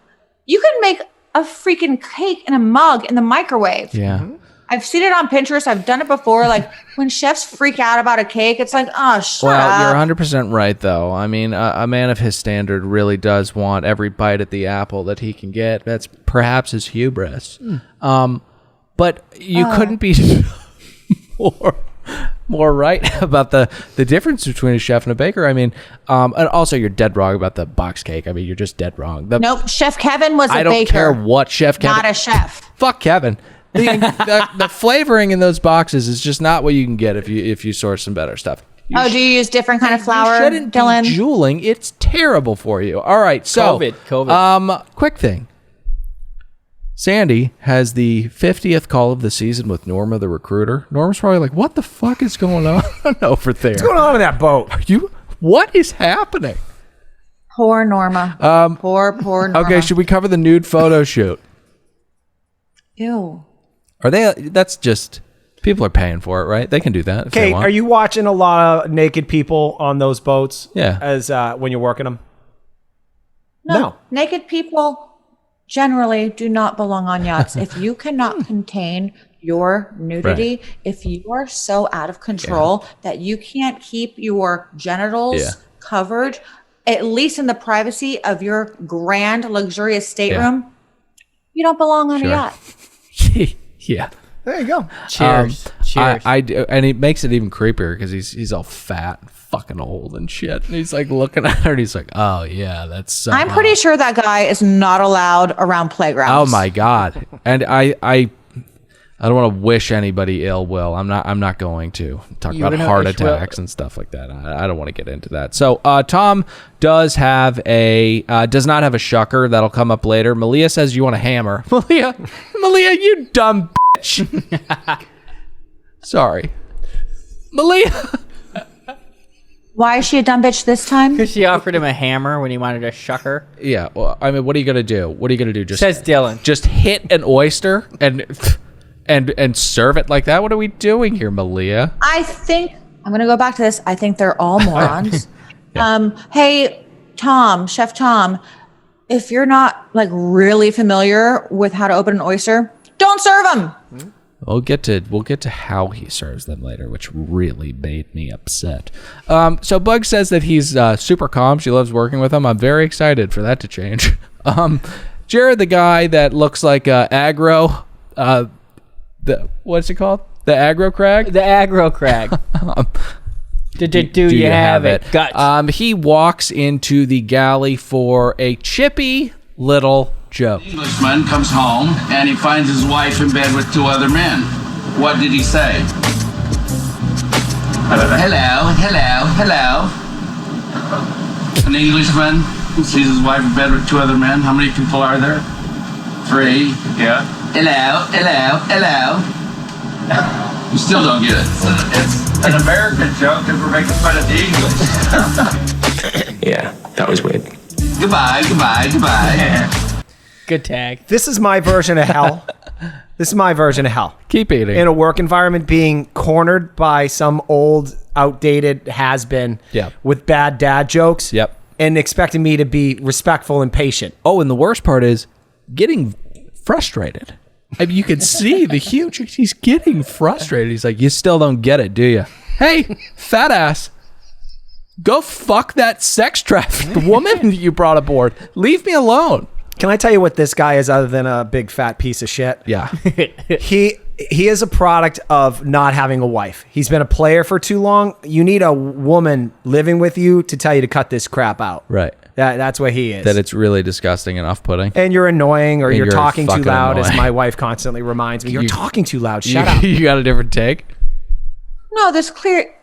S3: you can make a freaking cake in a mug in the microwave.
S1: Yeah.
S3: I've seen it on Pinterest. I've done it before. Like, when chefs freak out about a cake, it's like, oh, shut up.
S1: Well, you're 100% right, though. I mean, a man of his standard really does want every bite at the apple that he can get. That's perhaps his hubris. But you couldn't be more right about the difference between a chef and a baker. I mean, and also you're dead wrong about the box cake. I mean, you're just dead wrong.
S3: Nope, Chef Kevin was a baker.
S1: I don't care what Chef Kevin.
S3: Not a chef.
S1: Fuck Kevin. The flavoring in those boxes is just not what you can get if you source some better stuff.
S3: Do you use different kind of flour,
S1: you shouldn't
S3: Dylan?
S1: Be Juuling. It's terrible for you. All right, so
S4: COVID.
S1: Quick thing. Sandy has the 50th call of the season with Norma the recruiter. Norma's probably like, "What the fuck is going on over there?
S2: What's going on in that boat?
S1: What is happening?"
S3: Poor Norma. Poor Norma.
S1: Okay, should we cover the nude photo shoot?
S3: Ew.
S1: Are they? That's just people are paying for it, right? They can do that.
S2: Okay, are you watching a lot of naked people on those boats?
S1: Yeah.
S2: As when you're working them?
S3: No. Naked people generally do not belong on yachts. If you cannot contain your nudity, if you are so out of control that you can't keep your genitals covered, at least in the privacy of your grand, luxurious stateroom, you don't belong on a yacht.
S1: Yeah.
S2: There you go.
S4: Cheers. Cheers.
S1: I do, and it makes it even creepier because he's all fat and fucking old and shit. And he's like looking at her and he's like, "Oh yeah, that's so
S3: I'm pretty sure that guy is not allowed around playgrounds."
S1: Oh my God. And I don't want to wish anybody ill will. I'm not going to talk about heart attacks and stuff like that. I don't want to get into that. So Tom does not have a shucker. That'll come up later. Malia says you want a hammer. Malia, you dumb bitch. Sorry. Malia.
S3: Why is she a dumb bitch this time?
S4: Because she offered him a hammer when he wanted a shucker.
S1: Yeah. Well, I mean, what are you going to do? Just
S4: says Dylan.
S1: Just hit an oyster and serve it like that? What are we doing here, Malia?
S3: I think I'm going to go back to this. I think they're all morons. Hey, Tom, Chef Tom, if you're not like really familiar with how to open an oyster, don't serve them.
S1: We'll get to how he serves them later, which really made me upset. So Bug says that he's super calm. She loves working with him. I'm very excited for that to change. Jared, the guy that looks like aggro. What's it called? The aggro crag?
S4: The aggro crag. Do you have it? Guts.
S1: He walks into the galley for a chippy little joke.
S8: Englishman comes home and he finds his wife in bed with two other men. What did he say? Hello. An Englishman sees his wife in bed with two other men. How many people are there? 3. Yeah. Hello. You still don't get it. It's an American joke because we're making fun of the English.
S9: Yeah, that was weird.
S8: Goodbye.
S4: Good tag.
S2: This is my version of hell.
S1: Keep eating.
S2: In a work environment, being cornered by some old, outdated has-been with bad dad jokes and expecting me to be respectful and patient.
S1: Oh, and the worst part is getting frustrated. I mean, you can see he's getting frustrated. He's like, you still don't get it, do you? Hey, fat ass, go fuck that sex trafficked woman you brought aboard. Leave me alone.
S2: Can I tell you what this guy is other than a big fat piece of shit?
S1: Yeah.
S2: He is a product of not having a wife. He's been a player for too long. You need a woman living with you to tell you to cut this crap out.
S1: Right.
S2: That's what he is.
S1: That it's really disgusting and off-putting.
S2: And you're annoying or you're talking too loud,
S1: annoying.
S2: as my wife constantly reminds me. You're talking too loud. Shut up.
S1: You got a different take?
S3: No, this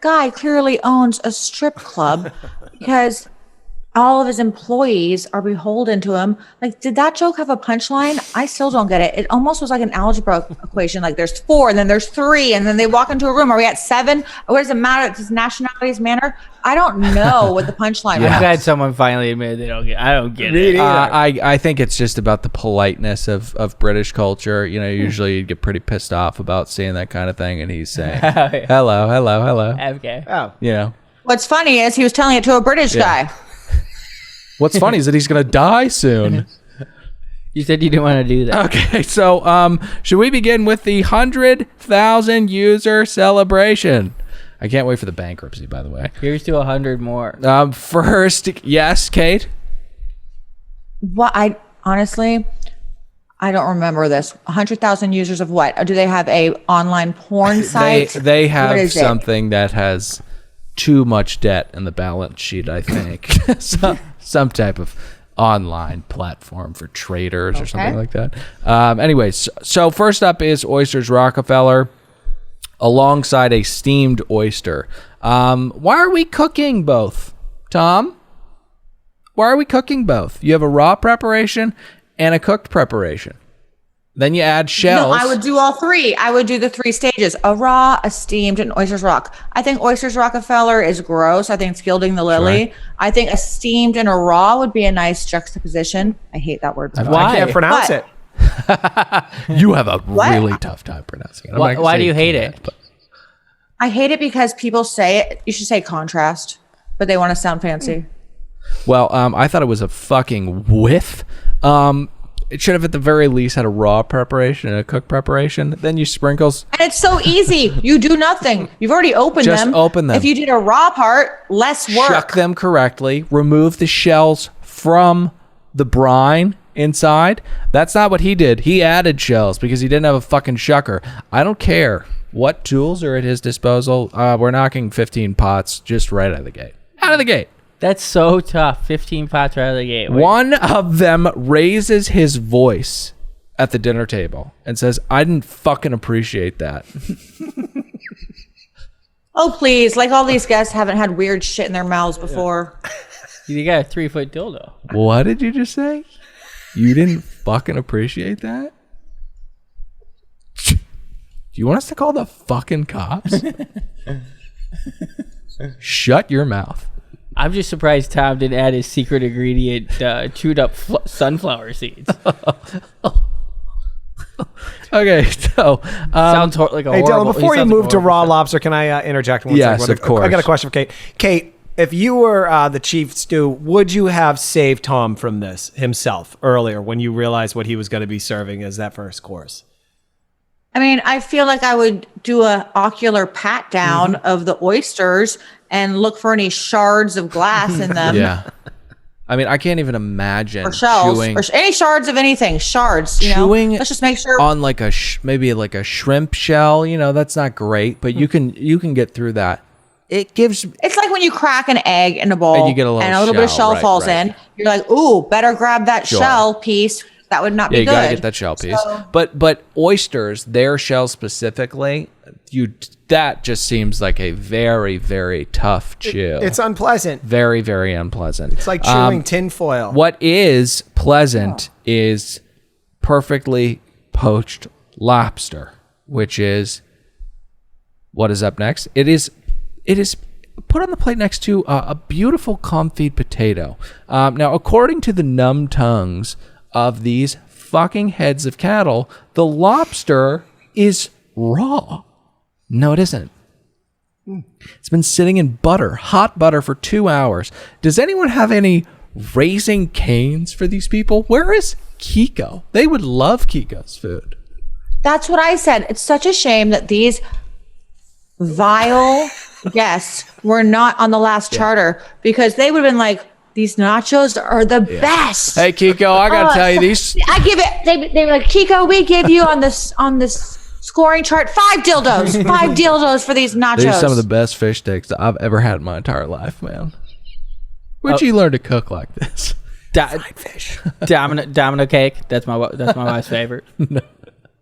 S3: guy clearly owns a strip club because all of his employees are beholden to him. Like, did that joke have a punchline? I still don't get it. It almost was like an algebra equation. Like, there's 4, and then there's 3, and then they walk into a room. Are we at 7? What does it matter? Does nationalities matter? I don't know what the punchline was.
S4: I'm glad someone finally admitted they don't get. I don't get it.
S1: I think it's just about the politeness of British culture. You know, usually you'd get pretty pissed off about seeing that kind of thing, and he's saying, "Hello, hello, hello."
S4: Okay.
S2: Oh.
S1: You know.
S3: What's funny is he was telling it to a British guy.
S1: What's funny is that he's gonna die soon.
S4: You said you didn't want to do that.
S1: Okay, so should we begin with the 100,000 user celebration? I can't wait for the bankruptcy, by the way.
S4: Here's to 100 more.
S1: First, yes, Kate?
S3: What? I honestly don't remember this. 100,000 users of what? Do they have a online porn site?
S1: They have something that has too much debt in the balance sheet, I think. Some type of online platform for traders or something like that. Anyways, so first up is Oysters Rockefeller alongside a steamed oyster. Why are we cooking both, Tom? Why are we cooking both? You have a raw preparation and a cooked preparation. Then you add shells.
S3: No, I would do all 3. I would do the 3 stages: a raw, a steamed, and Oysters Rock. I think Oysters Rockefeller is gross. I think it's gilding the lily. Sure. I think a steamed and a raw would be a nice juxtaposition. I hate that word.
S2: Why? I can't pronounce it.
S1: You have a really tough time pronouncing it.
S4: Why do you hate it?
S1: But
S3: I hate it because people say it. You should say contrast, but they want to sound fancy.
S1: Well, I thought it was a fucking whiff. It should have at the very least had a raw preparation and a cooked preparation. Then you sprinkles.
S3: And it's so easy. You do nothing. You've already opened them.
S1: Just open them.
S3: If you did a raw part, less work.
S1: Shuck them correctly. Remove the shells from the brine inside. That's not what he did. He added shells because he didn't have a fucking shucker. I don't care what tools are at his disposal. We're knocking 15 pots just right out of the gate. Out of the gate.
S4: That's so tough. 15 pots right out of the gate. Wait.
S1: One of them raises his voice at the dinner table and says, "I didn't fucking appreciate that."
S3: Oh, please. Like, all these guests haven't had weird shit in their mouths before.
S4: You got a 3-foot dildo.
S1: What did you just say? You didn't fucking appreciate that? Do you want us to call the fucking cops? Shut your mouth.
S4: I'm just surprised Tom didn't add his secret ingredient, chewed up sunflower seeds.
S1: Okay, so
S4: sounds like a
S2: hey,
S4: horrible.
S2: Dylan, before you move to raw lobster, can I interject one
S1: yes,
S2: second?
S1: Of course.
S2: I got a question for Kate. Kate, if you were the chief stew, would you have saved Tom from this himself earlier when you realized what he was going to be serving as that first course?
S3: I mean, I feel like I would do a ocular pat down of the oysters and look for any shards of glass in them.
S1: Yeah. I mean, I can't even imagine
S3: or shells
S1: chewing,
S3: or any shards of anything. Shards, you
S1: chewing
S3: know. Let's just make sure
S1: on like maybe like a shrimp shell. You know, that's not great, but you can get through that. It gives.
S3: It's like when you crack an egg in a bowl
S1: and you get a little
S3: bit of shell
S1: right,
S3: falls in. You're like, ooh, better grab that shell piece. That would not be good.
S1: Yeah, you gotta get that shell piece. But oysters, their shell specifically, that just seems like a very, very tough chew.
S2: It's unpleasant.
S1: Very, very unpleasant.
S2: It's like chewing tinfoil.
S1: What is pleasant is perfectly poached lobster, which is what is up next. It is put on the plate next to a beautiful confit potato. Now, according to the numb tongues of these fucking heads of cattle, the lobster is raw. No, it isn't. It's been sitting in hot butter for 2 hours. Does anyone have any Raising Cane's for these people? Where is Kiko? They would love Kiko's food.
S3: That's what I said. It's such a shame that these vile guests were not on the last charter, because they would have been like, these nachos are the best.
S1: Hey, Kiko, I gotta tell you, these.
S3: I give it. They were like, Kiko, we give you on this scoring chart 5 dildos, 5 dildos for these nachos.
S1: These are some of the best fish sticks that I've ever had in my entire life, man. Where'd you learn to cook like this?
S4: Fish. Domino cake. That's my wife's favorite.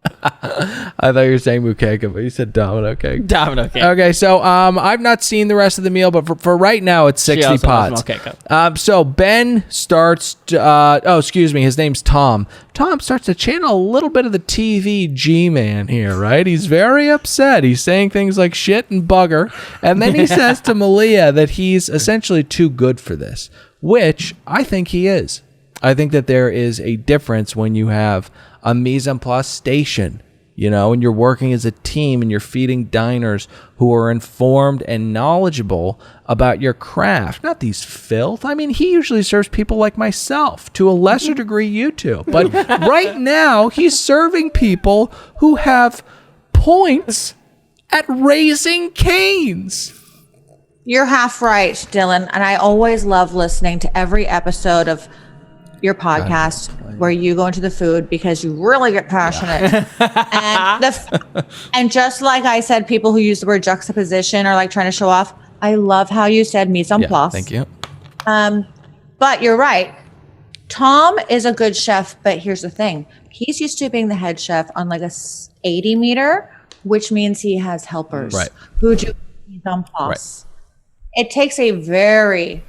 S1: I thought you were saying Mukeka, but you said Domino cake.
S4: Domino cake.
S1: Okay, so I've not seen the rest of the meal, but for right now, it's 60
S4: also
S1: pots.
S4: loves Mukeka.
S1: So Ben starts. His name's Tom. Tom starts to channel a little bit of the TV G-man here, right? He's very upset. He's saying things like shit and bugger, and then he says to Malia that he's essentially too good for this, which I think he is. I think that there is a difference when you have a mise en place station, and you're working as a team and you're feeding diners who are informed and knowledgeable about your craft. Not these filth. I mean, he usually serves people like myself, to a lesser degree you two. But right now, he's serving people who have points at Raising Cane's.
S3: You're half right, Dylan. And I always love listening to every episode of your podcast where you go into the food because you really get passionate. And just like I said, people who use the word juxtaposition are like trying to show off. I love how you said mise en place.
S1: Thank you.
S3: But you're right. Tom is a good chef, but here's the thing. He's used to being the head chef on like a 80 meter, which means he has helpers who do mise en place. It takes a very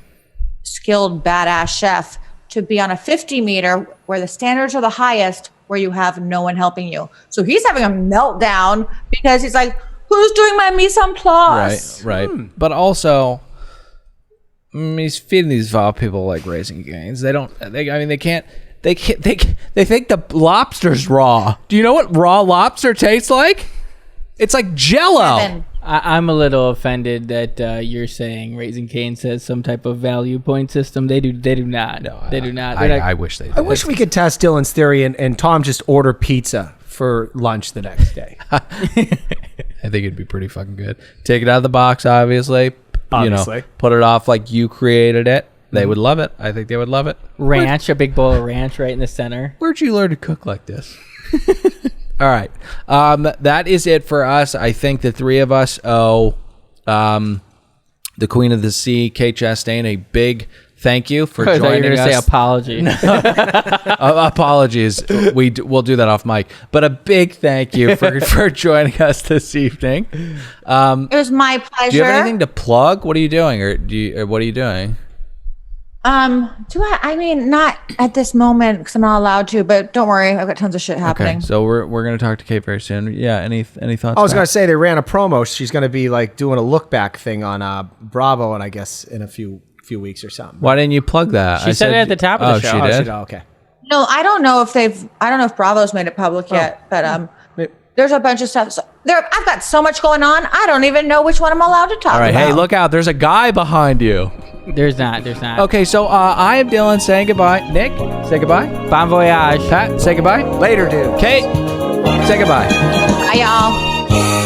S3: skilled, badass chef to be on a 50 meter where the standards are the highest, where you have no one helping you. So he's having a meltdown because he's like, who's doing my mise en place?
S1: Right. But also, he's feeding these vile people like Raising Cane's. They think the lobster's raw. Do you know what raw lobster tastes like? It's like Jell-O.
S3: Kevin.
S4: I'm a little offended that you're saying Raising Cane's has some type of value point system. They do not. No, they do not.
S1: I wish they did.
S2: I wish we could test Dylan's theory and Tom just order pizza for lunch the next day.
S1: I think it'd be pretty fucking good. Take it out of the box, obviously. Put it off like you created it. They would love it. I think they would love it.
S4: Ranch, a big bowl of ranch right in the center.
S1: Where'd you learn to cook like this? All right. That is it for us. I think the three of us owe the Queen of the Sea, Kate Chastain, a big thank you for joining us.
S4: I thought you were going to say apology.
S1: Apologies. We'll do that off mic. But a big thank you for joining us this evening.
S3: It was my pleasure.
S1: Do you have anything to plug? What are you doing? Or what are you doing?
S3: I mean, not at this moment because I'm not allowed to, but don't worry. I've got tons of shit happening.
S1: Okay, so we're going to talk to Kate very soon. Yeah, any thoughts?
S2: I was going to say they ran a promo. She's going to be like doing a look back thing on Bravo, and I guess in a few weeks or something.
S1: Why didn't you plug that?
S4: She said it at the top of the show.
S1: She did?
S2: Okay.
S3: No, I don't know if Bravo's made it public yet, but there's a bunch of stuff. So I've got so much going on. I don't even know which one I'm allowed to talk about.
S1: All right, hey, look out. There's a guy behind you.
S4: There's not.
S1: Okay, so I am Dylan saying goodbye. Nick, say goodbye.
S4: Bon voyage.
S1: Pat, say goodbye.
S2: Later, dude.
S1: Kate, say goodbye.
S3: Bye, y'all.